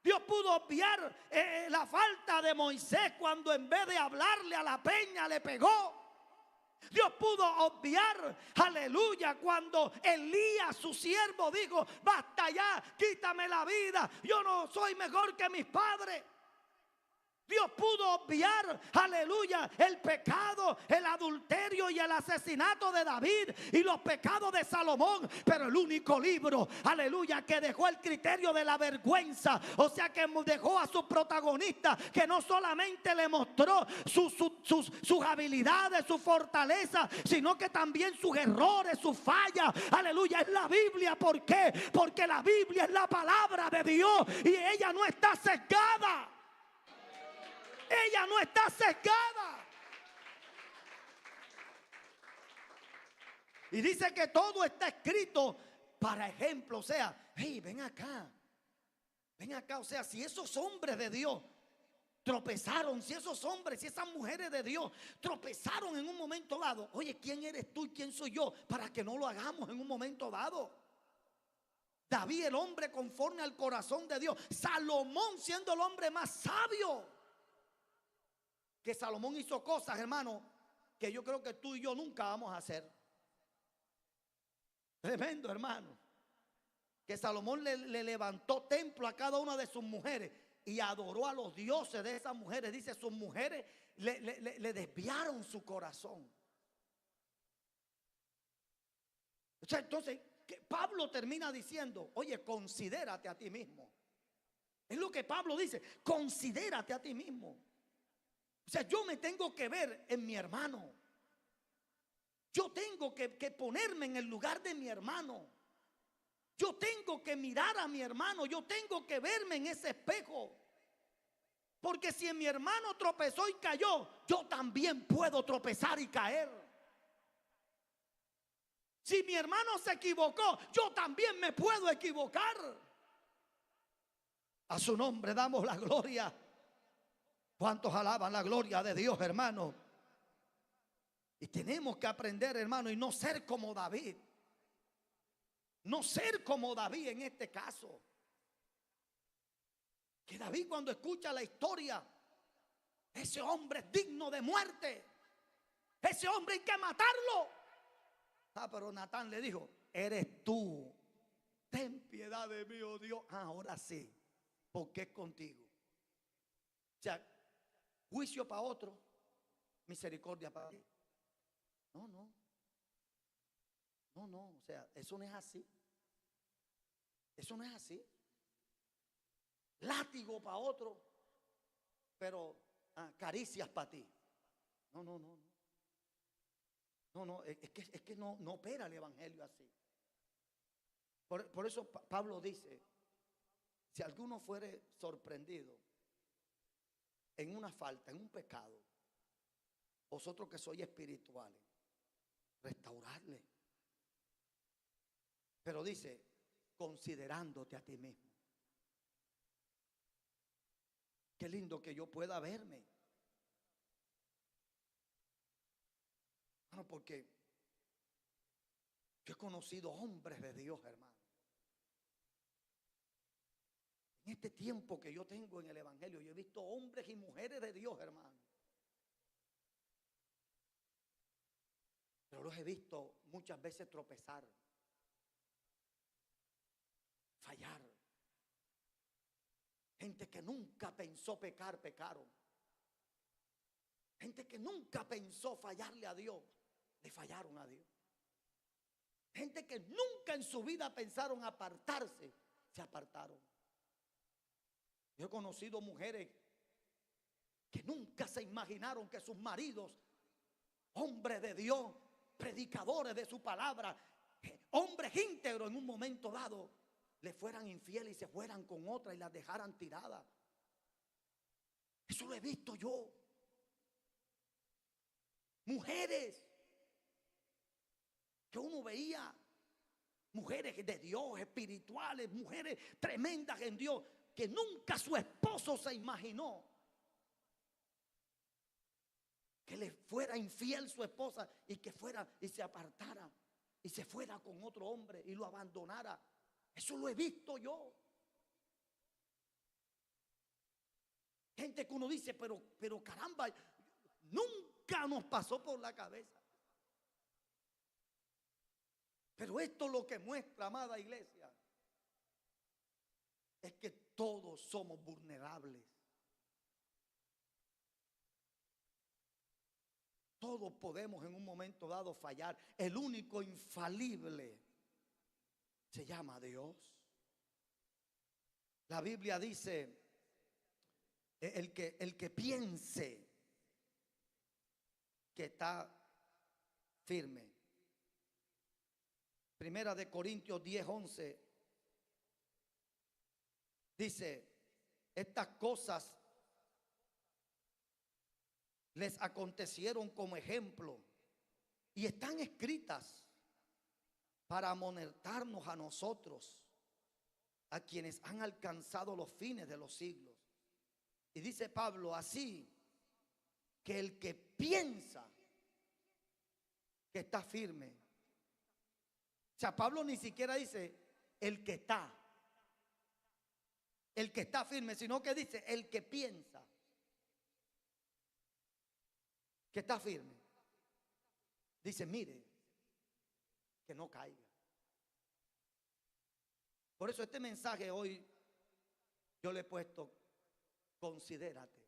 Dios pudo obviar la falta de Moisés cuando en vez de hablarle a la peña le pegó. Dios pudo obviar, aleluya, cuando Elías, su siervo, dijo, basta ya, quítame la vida, yo no soy mejor que mis padres. Dios pudo obviar, aleluya, el pecado, el adulterio y el asesinato de David y los pecados de Salomón. Pero el único libro, aleluya, que dejó el criterio de la vergüenza, o sea que dejó a su protagonista, que no solamente le mostró sus habilidades, su fortaleza, sino que también sus errores, sus fallas, aleluya, es la Biblia. ¿Por qué? Porque la Biblia es la palabra de Dios y ella no está sesgada. Ella no está sesgada. Y dice que todo está escrito para ejemplo. O sea, hey, ven acá. Ven acá. O sea, si esos hombres de Dios tropezaron, si esos hombres, si esas mujeres de Dios tropezaron en un momento dado, oye, ¿quién eres tú y quién soy yo para que no lo hagamos en un momento dado? David, el hombre conforme al corazón de Dios. Salomón, siendo el hombre más sabio. Que Salomón hizo cosas, hermano, que yo creo que tú y yo nunca vamos a hacer. Tremendo, hermano. Que Salomón le levantó templo a cada una de sus mujeres y adoró a los dioses de esas mujeres. Dice, sus mujeres le desviaron su corazón. O sea, entonces Pablo termina diciendo, oye, considérate a ti mismo. Es lo que Pablo dice, considérate a ti mismo. O sea, yo me tengo que ver en mi hermano. Yo tengo que ponerme en el lugar de mi hermano. Yo tengo que mirar a mi hermano, yo tengo que verme en ese espejo. Porque si mi hermano tropezó y cayó, yo también puedo tropezar y caer. Si mi hermano se equivocó, yo también me puedo equivocar. A su nombre damos la gloria. ¿Cuántos alaban la gloria de Dios, hermano? Y tenemos que aprender, hermano, y no ser como David. No ser como David en este caso. Que David, cuando escucha la historia, ese hombre es digno de muerte. Ese hombre hay que matarlo. Pero Natán le dijo: eres tú. Ten piedad de mí, oh Dios. Ahora sí, porque es contigo. O sea, juicio para otro, misericordia para ti. No. O sea, eso no es así. Eso no es así. Látigo para otro, pero caricias para ti. No. Es que no opera el evangelio así. Por eso Pablo dice: si alguno fuere sorprendido en una falta, en un pecado, vosotros que sois espirituales, restaurarle. Pero dice: considerándote a ti mismo. Qué lindo que yo pueda verme. Bueno, porque yo he conocido hombres de Dios, hermano. En este tiempo que yo tengo en el evangelio, yo he visto hombres y mujeres de Dios, hermano. Pero los he visto muchas veces tropezar, fallar. Gente que nunca pensó pecar, pecaron. Gente que nunca pensó fallarle a Dios, le fallaron a Dios. Gente que nunca en su vida pensaron apartarse, se apartaron. Yo he conocido mujeres que nunca se imaginaron que sus maridos, hombres de Dios, predicadores de su palabra, hombres íntegros, en un momento dado le fueran infieles y se fueran con otra y las dejaran tiradas. Eso lo he visto yo. Mujeres que uno veía, mujeres de Dios, espirituales, mujeres tremendas en Dios, que nunca su esposo se imaginó que le fuera infiel su esposa y que fuera y se apartara y se fuera con otro hombre y lo abandonara. Eso lo he visto yo. Gente que uno dice: pero caramba, nunca nos pasó por la cabeza. Pero esto lo que muestra, amada iglesia, es que todos somos vulnerables. Todos podemos en un momento dado fallar. El único infalible se llama Dios. La Biblia dice: el que piense que está firme. Primera de Corintios 10:11 dice: estas cosas les acontecieron como ejemplo y están escritas para amonestarnos a nosotros, a quienes han alcanzado los fines de los siglos. Y dice Pablo: así que el que piensa que está firme. O sea, Pablo ni siquiera dice el que está firme, sino que dice el que piensa que está firme. Dice: mire, que no caiga. Por eso este mensaje hoy yo le he puesto: considérate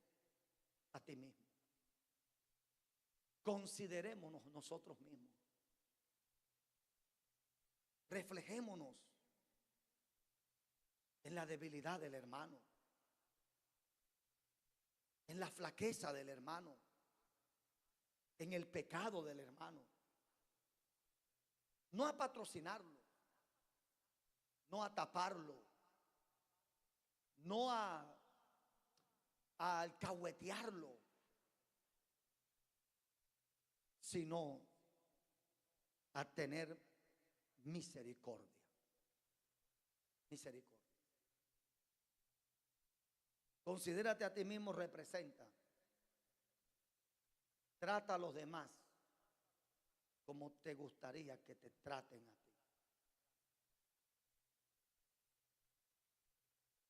a ti mismo. Considerémonos nosotros mismos. Reflejémonos en la debilidad del hermano, en la flaqueza del hermano, en el pecado del hermano. No a patrocinarlo, no a taparlo, no a alcahuetearlo, sino a tener misericordia. Misericordia. Considérate a ti mismo representa. Trata a los demás como te gustaría que te traten a ti.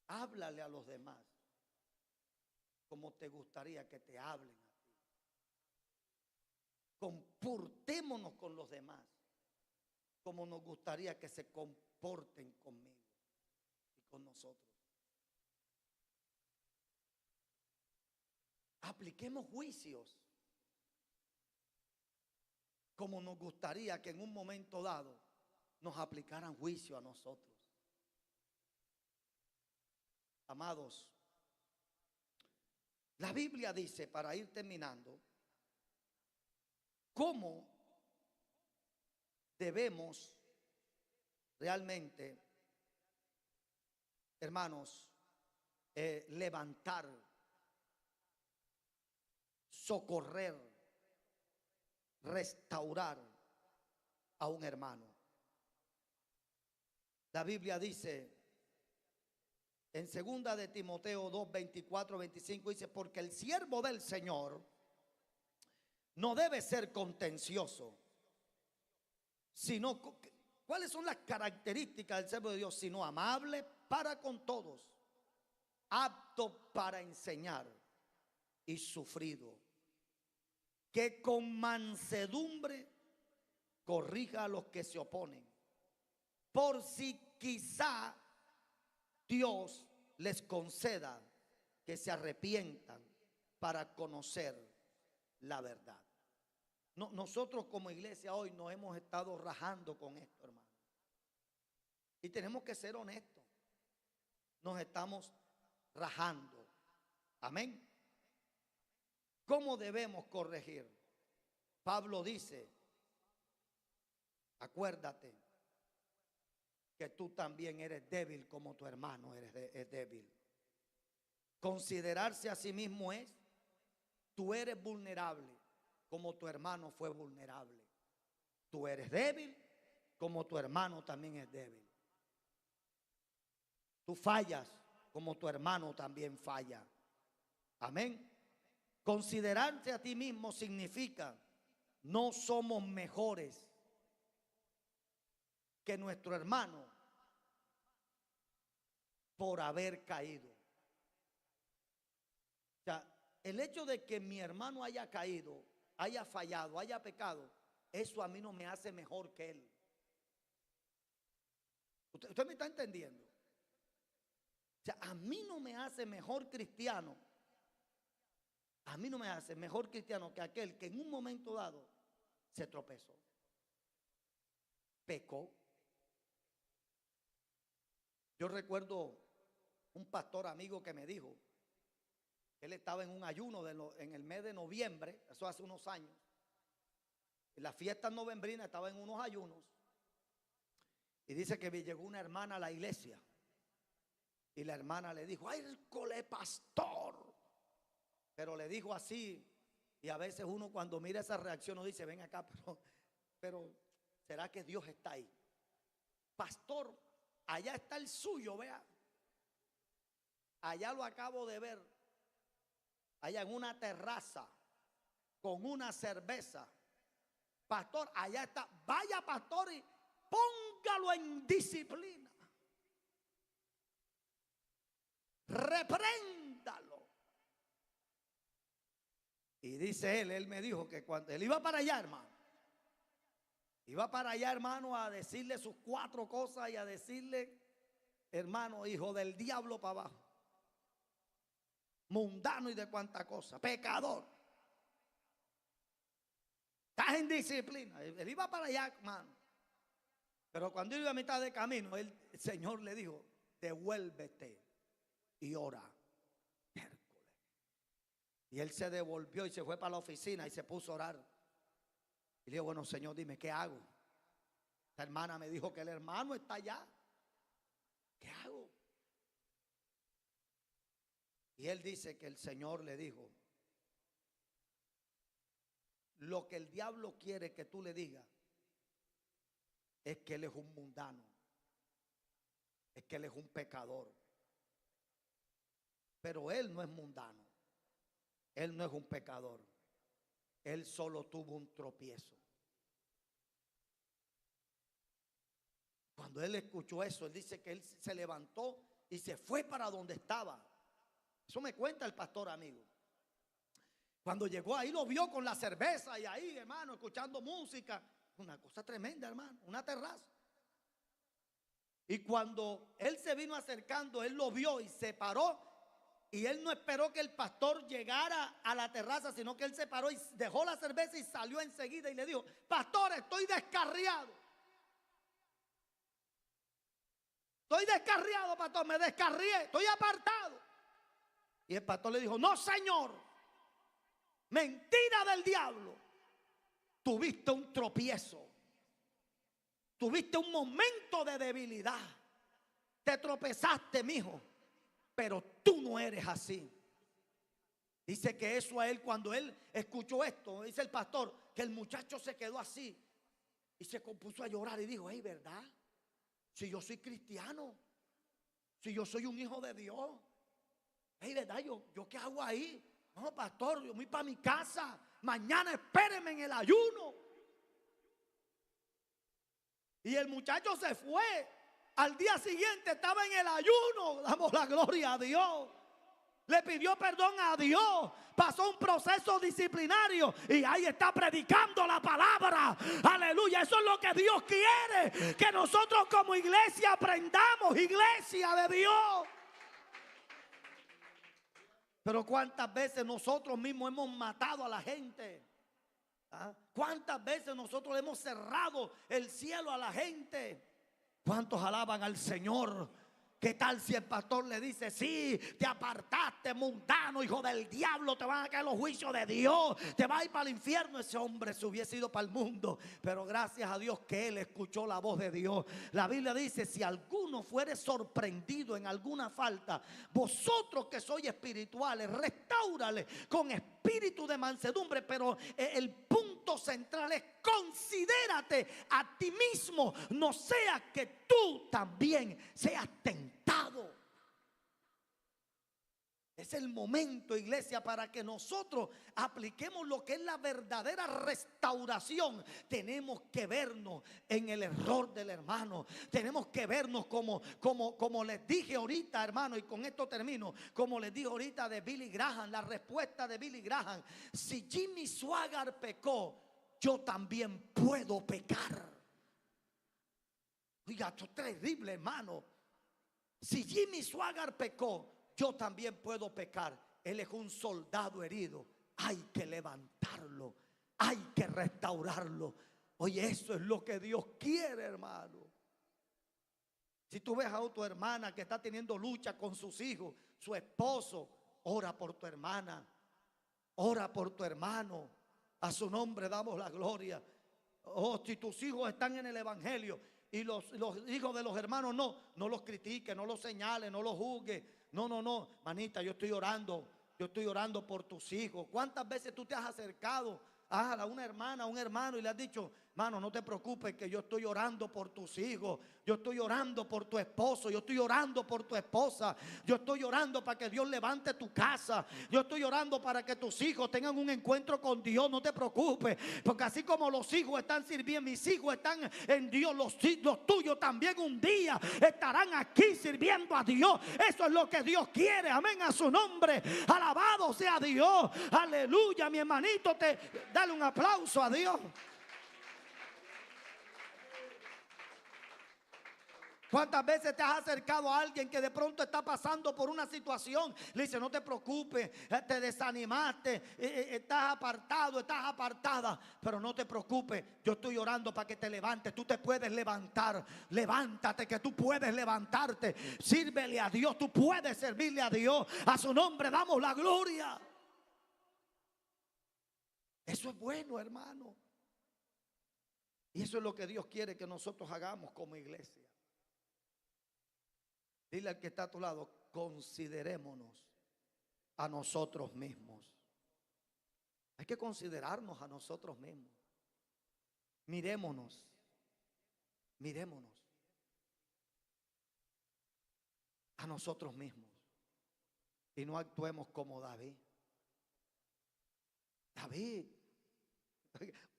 Háblale a los demás como te gustaría que te hablen a ti. Comportémonos con los demás como nos gustaría que se comporten conmigo y con nosotros. Apliquemos juicios como nos gustaría que en un momento dado nos aplicaran juicio a nosotros. Amados, la Biblia dice, para ir terminando, cómo debemos realmente, hermanos, levantar, socorrer, restaurar a un hermano. La Biblia dice en 2 de Timoteo 2, 24, 25, dice, porque el siervo del Señor no debe ser contencioso, sino, ¿cuáles son las características del siervo de Dios? Sino amable para con todos, apto para enseñar y sufrido, que con mansedumbre corrija a los que se oponen, por si quizá Dios les conceda que se arrepientan para conocer la verdad. Nosotros como iglesia hoy nos hemos estado rajando con esto, hermano. Y tenemos que ser honestos. Nos estamos rajando. Amén. ¿Cómo debemos corregir? Pablo dice, acuérdate que tú también eres débil como tu hermano es débil. Considerarse a sí mismo es, tú eres vulnerable como tu hermano fue vulnerable. Tú eres débil como tu hermano también es débil. Tú fallas como tu hermano también falla. Amén. Considerarse a ti mismo significa no somos mejores que nuestro hermano por haber caído. O sea, el hecho de que mi hermano haya caído, haya fallado, haya pecado, eso a mí no me hace mejor que él. ¿Usted me está entendiendo? O sea, a mí no me hace mejor cristiano. A mí no me hace mejor cristiano que aquel que en un momento dado se tropezó, pecó. Yo recuerdo un pastor amigo que me dijo, él estaba en un ayuno en el mes de noviembre, eso hace unos años. En las fiestas novembrinas estaba en unos ayunos y dice que me llegó una hermana a la iglesia y la hermana le dijo, ¡ay, cole pastor! Pero le dijo así, y a veces uno cuando mira esa reacción no dice, ven acá, pero ¿será que Dios está ahí? Pastor, allá está el suyo, vea. Allá lo acabo de ver, allá en una terraza, con una cerveza. Pastor, allá está, vaya pastor y póngalo en disciplina. Repréndalo. Y dice él me dijo que cuando él iba para allá, hermano, a decirle sus 4 cosas y a decirle, hermano, hijo del diablo para abajo, mundano y de cuánta cosa, pecador, estás en disciplina. Él iba para allá, hermano. Pero cuando iba a mitad de camino, el Señor le dijo, devuélvete y ora. Y él se devolvió y se fue para la oficina y se puso a orar. Y le dijo, bueno, Señor, dime, ¿qué hago? La hermana me dijo que el hermano está allá. ¿Qué hago? Y él dice que el Señor le dijo: lo que el diablo quiere que tú le digas es que él es un mundano, es que él es un pecador. Pero él no es mundano, él no es un pecador, él solo tuvo un tropiezo. Cuando él escuchó eso, él dice que él se levantó y se fue para donde estaba. Eso me cuenta el pastor amigo. Cuando llegó ahí lo vio con la cerveza y ahí, hermano, escuchando música. Una cosa tremenda, hermano, una terraza. Y cuando él se vino acercando, él lo vio y se paró. Y él no esperó que el pastor llegara a la terraza, sino que él se paró y dejó la cerveza y salió enseguida y le dijo: pastor, estoy descarriado. Estoy descarriado, pastor, me descarrié, estoy apartado. Y el pastor le dijo: no, señor, mentira del diablo. Tuviste un tropiezo, tuviste un momento de debilidad, te tropezaste, mijo, pero tú no eres así. Dice que eso a él, cuando él escuchó esto, dice el pastor, que el muchacho se quedó así y se compuso a llorar y dijo: hey, ¿verdad? Si yo soy cristiano, si yo soy un hijo de Dios, hey, ¿verdad? ¿Yo qué hago ahí? No, pastor, yo voy para mi casa, mañana espéreme en el ayuno. Y el muchacho se fue. Al día siguiente estaba en el ayuno. Damos la gloria a Dios. Le pidió perdón a Dios. Pasó un proceso disciplinario y ahí está predicando la palabra. Aleluya. Eso es lo que Dios quiere, que nosotros como iglesia aprendamos. Iglesia de Dios. Pero cuántas veces nosotros mismos hemos matado a la gente. ¿Ah? ¿Cuántas veces nosotros le hemos cerrado el cielo a la gente? ¿Cuántos alaban al Señor? ¿Qué tal si el pastor le dice: sí, te apartaste, mundano, hijo del diablo, te van a caer los juicios de Dios, te vas a ir para el infierno? Ese hombre se hubiese ido para el mundo, pero gracias a Dios que él escuchó la voz de Dios. La Biblia dice: si alguno fuere sorprendido en alguna falta, vosotros que sois espirituales, restáurale con espíritu de mansedumbre. Pero el punto central es: considérate a ti mismo, no sea que tú también seas tentado. Es el momento, iglesia, para que nosotros apliquemos lo que es la verdadera restauración. Tenemos que vernos en el error del hermano. Tenemos que vernos como les dije ahorita, hermano, y con esto termino. Como les dije ahorita de Billy Graham, la respuesta de Billy Graham: si Jimmy Swaggart pecó, yo también puedo pecar. Oiga, esto es terrible, hermano. Si Jimmy Swaggart pecó, yo también puedo pecar. Él es un soldado herido. Hay que levantarlo, hay que restaurarlo. Oye, eso es lo que Dios quiere, hermano. Si tú ves a tu hermana que está teniendo lucha con sus hijos, su esposo, ora por tu hermana, ora por tu hermano. A su nombre damos la gloria. Oh, si tus hijos están en el evangelio y los hijos de los hermanos no los critique, no los señale, no los juzgue. No, manita, yo estoy orando por tus hijos. ¿Cuántas veces tú te has acercado a una hermana, a un hermano y le has dicho: mano, no te preocupes, que yo estoy orando por tus hijos, yo estoy orando por tu esposo, yo estoy orando por tu esposa, yo estoy orando para que Dios levante tu casa, yo estoy orando para que tus hijos tengan un encuentro con Dios? No te preocupes, porque así como los hijos están sirviendo, mis hijos están en Dios, los tuyos también un día estarán aquí sirviendo a Dios. Eso es lo que Dios quiere. Amén, a su nombre, alabado sea Dios. Aleluya, mi hermanito, dale un aplauso a Dios. ¿Cuántas veces te has acercado a alguien que de pronto está pasando por una situación? Le dice: no te preocupes, te desanimaste, estás apartado, estás apartada, pero no te preocupes, yo estoy orando para que te levantes. Tú te puedes levantar, levántate, que tú puedes levantarte. Sírvele a Dios, tú puedes servirle a Dios. A su nombre damos la gloria. Eso es bueno, hermano. Y eso es lo que Dios quiere que nosotros hagamos como iglesia. Dile al que está a tu lado, considerémonos a nosotros mismos. Hay que considerarnos a nosotros mismos. Mirémonos, mirémonos a nosotros mismos y no actuemos como David. David,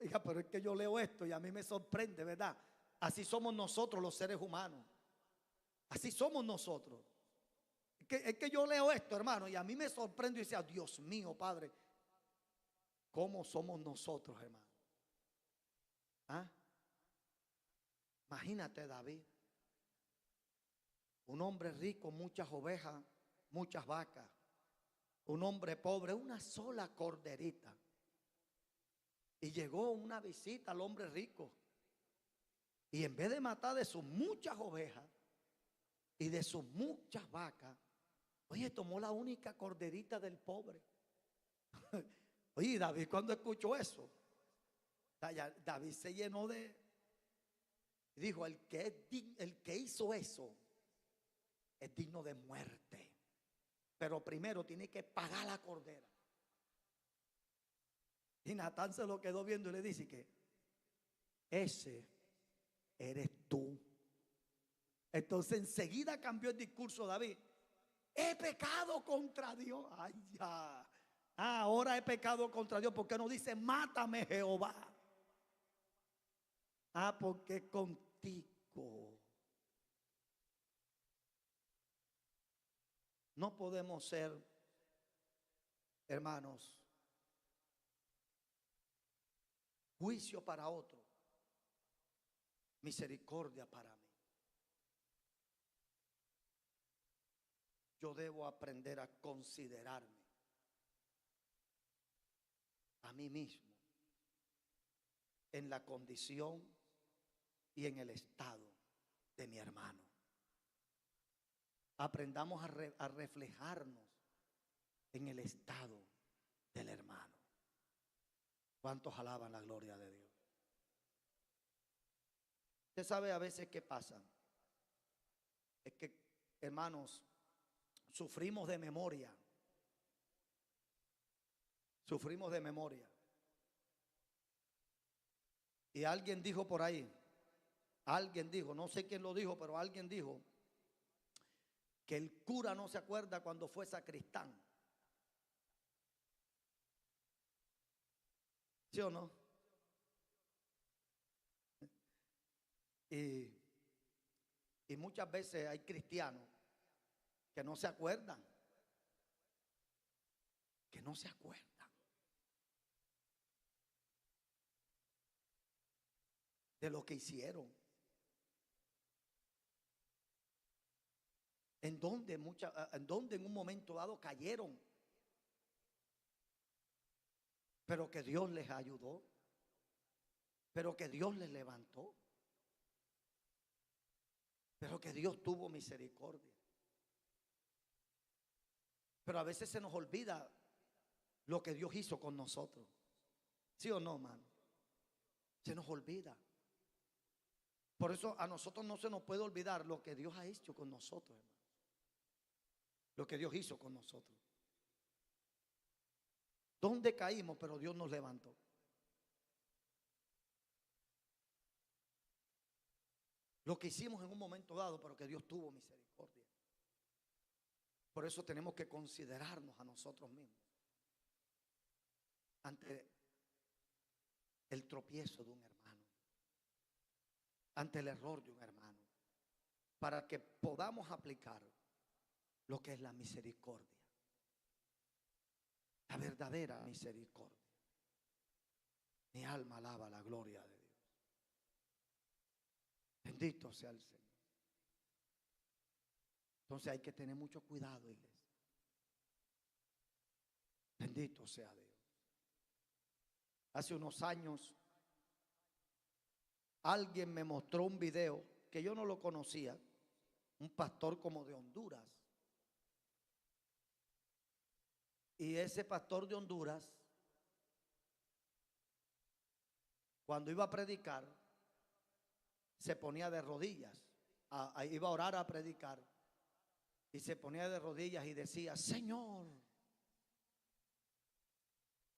oiga, pero es que yo leo esto y a mí me sorprende, ¿verdad? Así somos nosotros los seres humanos. Así somos nosotros. Es que yo leo esto, hermano, y a mí me sorprende y dice, Dios mío, Padre, ¿cómo somos nosotros, hermano? ¿Ah? Imagínate, David, un hombre rico, muchas ovejas, muchas vacas. Un hombre pobre, una sola corderita. Y llegó una visita al hombre rico. Y en vez de matar de sus muchas ovejas y de sus muchas vacas, oye, tomó la única corderita del pobre. Oye, David, cuando escuchó eso, David se llenó de... Dijo, el que hizo eso es digno de muerte. Pero primero tiene que pagar la cordera. Y Natán se lo quedó viendo y le dice que ese eres tú. Entonces enseguida cambió el discurso David. He pecado contra Dios. Ay, ya. Ahora he pecado contra Dios. ¿Por qué no dice mátame, Jehová? Porque contigo no podemos ser, hermanos, juicio para otro, misericordia para mí. Yo debo aprender a considerarme a mí mismo en la condición y en el estado de mi hermano. Aprendamos a reflejarnos en el estado del hermano. ¿Cuántos alaban la gloria de Dios? Usted sabe a veces qué pasa. Es que, hermanos, sufrimos de memoria. Sufrimos de memoria. Y alguien dijo por ahí, no sé quién lo dijo, pero alguien dijo que el cura no se acuerda cuando fue sacristán. ¿Sí o no? Y muchas veces hay cristianos que no se acuerdan. Que no se acuerdan. De lo que hicieron. En donde en un momento dado cayeron. Pero que Dios les ayudó. Pero que Dios les levantó. Pero que Dios tuvo misericordia. Pero a veces se nos olvida lo que Dios hizo con nosotros. ¿Sí o no, hermano? Se nos olvida. Por eso a nosotros no se nos puede olvidar lo que Dios ha hecho con nosotros, hermano. Lo que Dios hizo con nosotros. ¿Dónde caímos? Pero Dios nos levantó. Lo que hicimos en un momento dado, pero que Dios tuvo misericordia. Por eso tenemos que considerarnos a nosotros mismos ante el tropiezo de un hermano, ante el error de un hermano, para que podamos aplicar lo que es la misericordia, la verdadera misericordia. Mi alma alaba la gloria de Dios. Bendito sea el Señor. Entonces hay que tener mucho cuidado, iglesia. Bendito sea Dios. Hace unos años alguien me mostró un video que yo no lo conocía, un pastor como de Honduras. Y ese pastor de Honduras, cuando iba a predicar, se ponía de rodillas, iba a orar, a predicar, Y se ponía de rodillas y decía: Señor,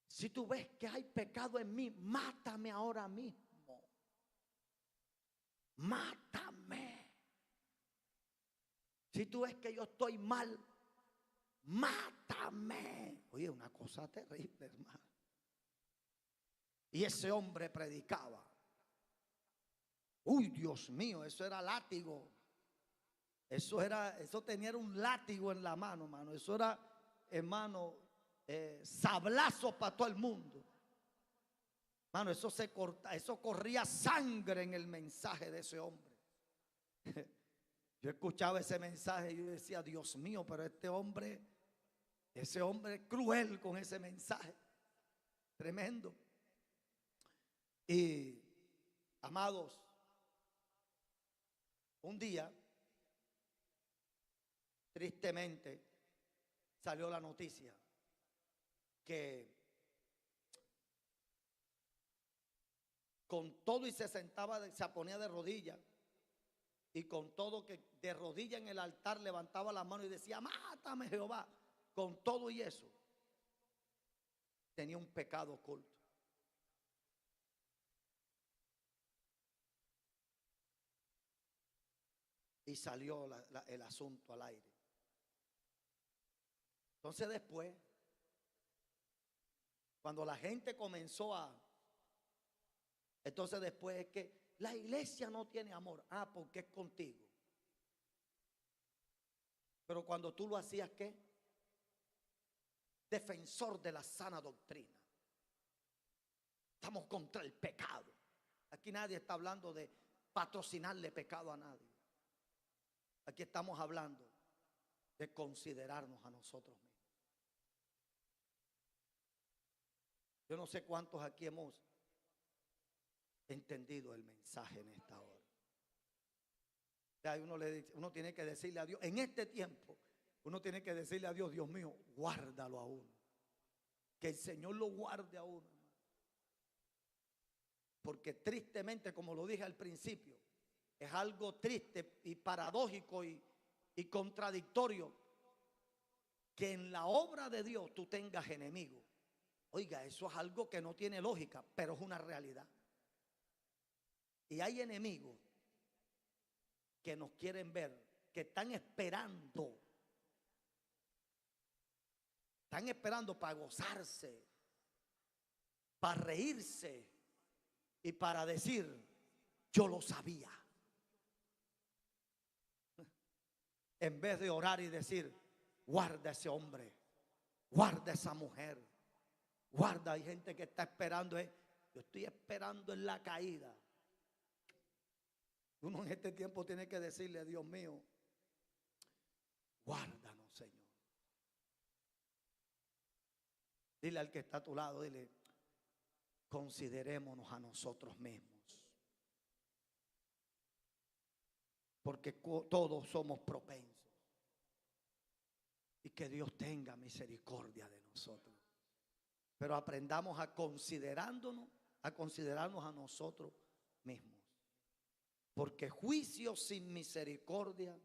si tú ves que hay pecado en mí, mátame ahora mismo. Mátame. Si tú ves que yo estoy mal, mátame. Oye, una cosa terrible, hermano. Y ese hombre predicaba. Uy, Dios mío, eso era látigo. Eso tenía un látigo en la mano, hermano. Eso era, hermano, sablazo para todo el mundo. Hermano, eso corría sangre en el mensaje de ese hombre. Yo escuchaba ese mensaje y yo decía: Dios mío, pero ese hombre es cruel con ese mensaje. Tremendo. Y, amados, un día, tristemente, salió la noticia que con todo y se ponía de rodillas, y con todo que de rodillas en el altar levantaba la mano y decía: mátame, Jehová. Con todo y eso, tenía un pecado oculto. Y salió el asunto al aire. Entonces después, cuando la gente comenzó entonces después es que la iglesia no tiene amor. Ah, porque es contigo. Pero cuando tú lo hacías, ¿qué? Defensor de la sana doctrina. Estamos contra el pecado. Aquí nadie está hablando de patrocinarle pecado a nadie. Aquí estamos hablando de considerarnos a nosotros mismos. Yo no sé cuántos aquí hemos entendido el mensaje en esta hora. Uno tiene que decirle a Dios, en este tiempo, uno tiene que decirle a Dios: Dios mío, guárdalo a uno. Que el Señor lo guarde a uno. Porque tristemente, como lo dije al principio, es algo triste y paradójico y contradictorio que en la obra de Dios tú tengas enemigos. Oiga, eso es algo que no tiene lógica, pero es una realidad. Y hay enemigos que nos quieren ver, que están esperando para gozarse, para reírse y para decir: yo lo sabía. En vez de orar y decir: guarda ese hombre, guarda esa mujer, guarda. Hay gente que está esperando, yo estoy esperando en la caída. Uno en este tiempo tiene que decirle: Dios mío, guárdanos, Señor. Dile al que está a tu lado, dile: considerémonos a nosotros mismos. Porque todos somos propensos. Y que Dios tenga misericordia de nosotros. Pero aprendamos a considerarnos a nosotros mismos. Porque juicio sin misericordia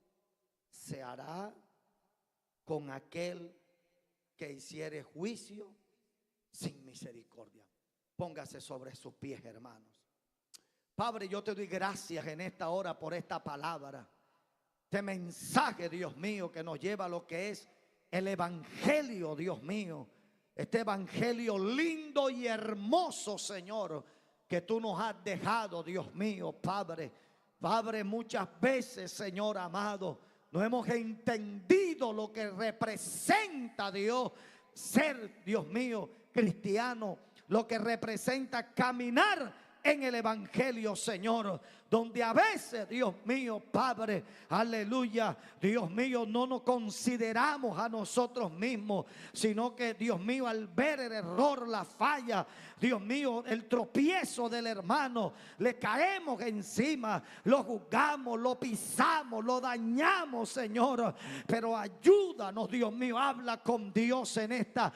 se hará con aquel que hiciere juicio sin misericordia. Póngase sobre sus pies, hermanos. Padre, yo te doy gracias en esta hora por esta palabra. Este mensaje, Dios mío, que nos lleva a lo que es el evangelio, Dios mío. Este evangelio lindo y hermoso, Señor, que tú nos has dejado, Dios mío, Padre. Padre, muchas veces, Señor amado, no hemos entendido lo que representa, Dios, ser, Dios mío, cristiano. Lo que representa caminar en el evangelio, Señor, donde a veces, Dios mío, Padre, aleluya, Dios mío, no nos consideramos a nosotros mismos, sino que, Dios mío, al ver el error, la falla, Dios mío, el tropiezo del hermano, le caemos encima, lo juzgamos, lo pisamos, lo dañamos, Señor. Pero ayúdanos, Dios mío, habla con Dios en esta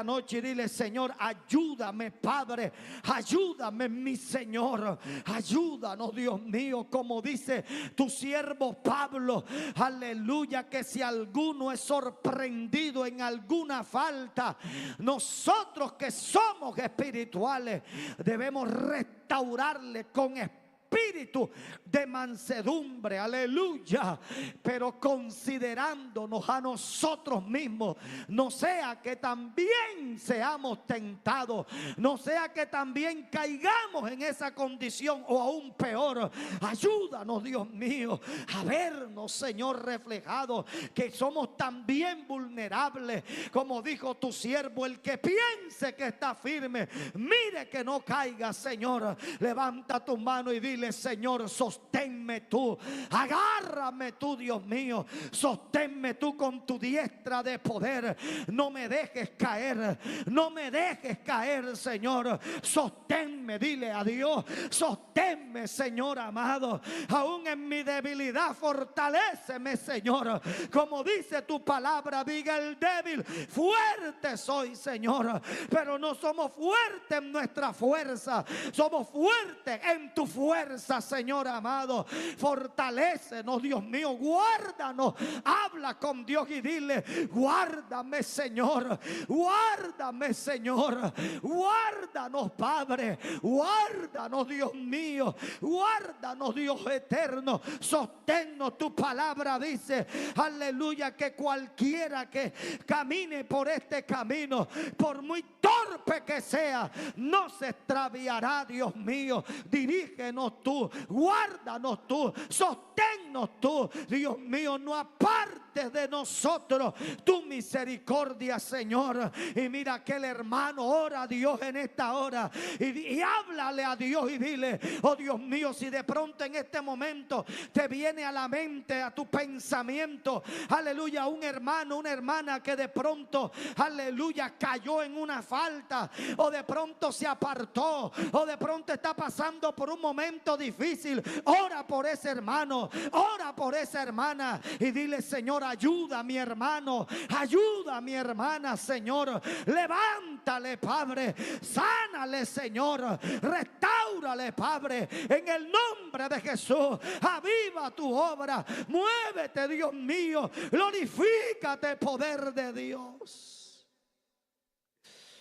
noche y dile: Señor, ayúdame, Padre, ayúdame, mi Señor, ayúdanos, ayúdanos, Dios mío, como dice tu siervo Pablo, aleluya, que si alguno es sorprendido en alguna falta, nosotros que somos espirituales debemos restaurarle con espíritu de mansedumbre, aleluya, pero considerándonos a nosotros mismos, no sea que también seamos tentados, no sea que también caigamos en esa condición o aún peor. Ayúdanos, Dios mío, a vernos, Señor, reflejados, que somos también vulnerables, como dijo tu siervo, el que piense que está firme, mire que no caiga. Señor, levanta tu mano y dile: Señor, sosténme tú, agárrame tú, Dios mío, sosténme tú con tu diestra de poder, no me dejes caer, no me dejes caer, Señor, sosténme, dile a Dios, sosténme, Señor amado, aún en mi debilidad fortaléceme, Señor, como dice tu palabra, diga el débil, fuerte soy, Señor, pero no somos fuertes en nuestra fuerza, somos fuertes en tu fuerza, Señor amado. Fortalécenos, Dios mío, guárdanos, habla con Dios y dile: guárdame, Señor, guárdame, Señor, guárdanos, Padre, guárdanos, Dios mío, guárdanos, Dios eterno, sosténnos. Tu palabra dice, aleluya, que cualquiera que camine por este camino, por muy torpe que sea, no se extraviará, Dios mío. Dirígenos tú, guárdanos tú, sosténnos tú, Dios mío, no apartes de nosotros tu misericordia, Señor. Y mira, aquel hermano ora a Dios en esta hora y háblale a Dios y dile: oh Dios mío, si de pronto en este momento te viene a la mente, a tu pensamiento, aleluya, un hermano, una hermana que de pronto, aleluya, cayó en una falta, o de pronto se apartó, o de pronto está pasando por un momento difícil, ora por ese hermano, ora por esa hermana y dile: Señor, ayuda a mi hermano, ayuda a mi hermana, Señor, levántale, Padre, sánale, Señor, restáurale, Padre, en el nombre de Jesús. Aviva tu obra, muévete, Dios mío, glorifícate, poder de Dios.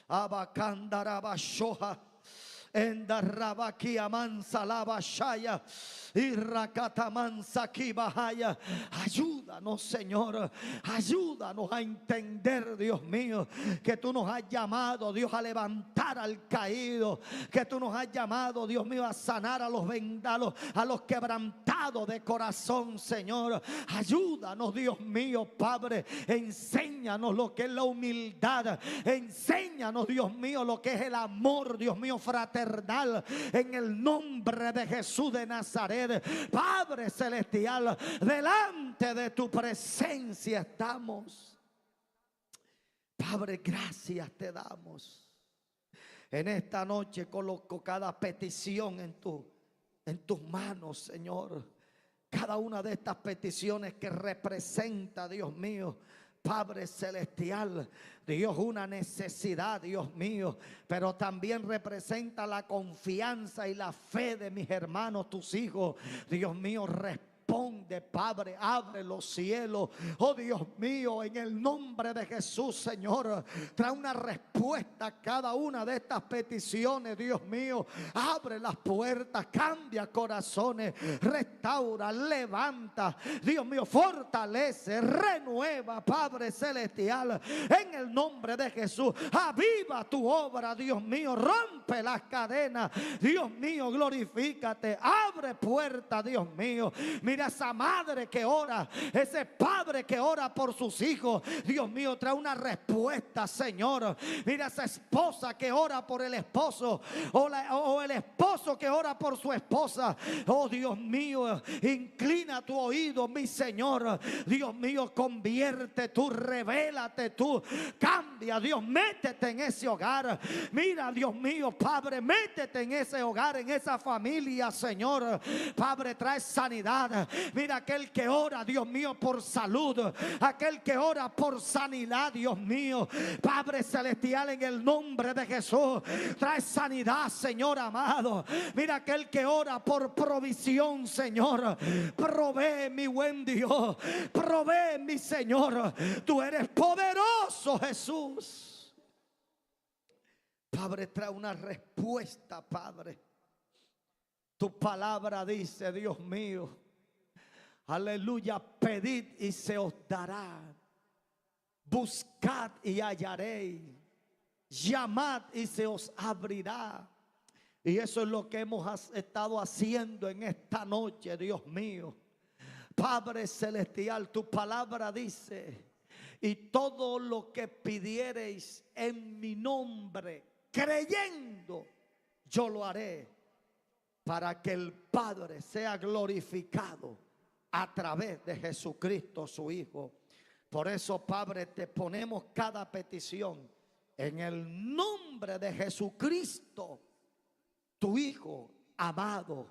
Abacandarabashoja, endarrabaquia mansa la bashaya, irracatamansa kibahaya. Ayúdanos, Señor, ayúdanos a entender, Dios mío, que tú nos has llamado, Dios, a levantar al caído, que tú nos has llamado, Dios mío, a sanar a los vendados, a los quebrantados de corazón, Señor. Ayúdanos, Dios mío, Padre, enséñanos lo que es la humildad, enséñanos, Dios mío, lo que es el amor, Dios mío, fraternal, en el nombre de Jesús de Nazaret. Padre celestial, delante de tu presencia estamos. Padre, gracias te damos. En esta noche coloco cada petición en tus manos, Señor. Cada una de estas peticiones que representa, Dios mío, Padre celestial, Dios, una necesidad, Dios mío, pero también representa la confianza y la fe de mis hermanos, tus hijos. Dios mío, responde, Padre, abre los cielos, oh Dios mío, en el nombre de Jesús, Señor, trae una respuesta a cada una de estas peticiones, Dios mío. Abre las puertas, cambia corazones, restaura, levanta, Dios mío, fortalece, renueva, Padre celestial, en el nombre de Jesús. Aviva tu obra, Dios mío, rompe las cadenas, Dios mío, glorifícate, abre puertas, Dios mío. Mira esa madre que ora, ese padre que ora por sus hijos, Dios mío, trae una respuesta, Señor. Mira esa esposa que ora por el esposo, o el esposo que ora por su esposa. Oh Dios mío, inclina tu oído, mi Señor. Dios mío, convierte tú, revélate tú, cambia, Dios, métete en ese hogar. Mira, Dios mío, Padre, métete en ese hogar, en esa familia, Señor. Padre, trae sanidad, Mira, aquel que ora, Dios mío, por salud, aquel que ora por sanidad, Dios mío, Padre celestial, en el nombre de Jesús, trae sanidad, Señor amado. Mira, aquel que ora por provisión, Señor, provee, mi buen Dios, provee, mi Señor. Tú eres poderoso, Jesús. Padre, trae una respuesta, Padre. Tu palabra dice, Dios mío, aleluya, pedid y se os dará, buscad y hallaréis, llamad y se os abrirá. Y eso es lo que hemos estado haciendo en esta noche, Dios mío. Padre celestial, tu palabra dice, y todo lo que pidiereis en mi nombre, creyendo, yo lo haré, para que el Padre sea glorificado a través de Jesucristo su Hijo. Por eso, Padre, te ponemos cada petición en el nombre de Jesucristo, tu Hijo amado,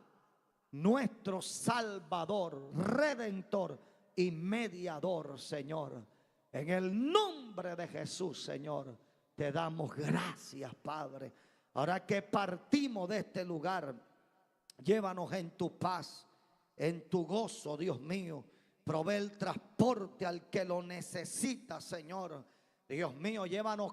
nuestro Salvador, Redentor y Mediador, Señor. En el nombre de Jesús, Señor, te damos gracias, Padre. Ahora que partimos de este lugar, llévanos en tu paz, en tu gozo, Dios mío. Provee el transporte al que lo necesita, Señor. Dios mío, llévanos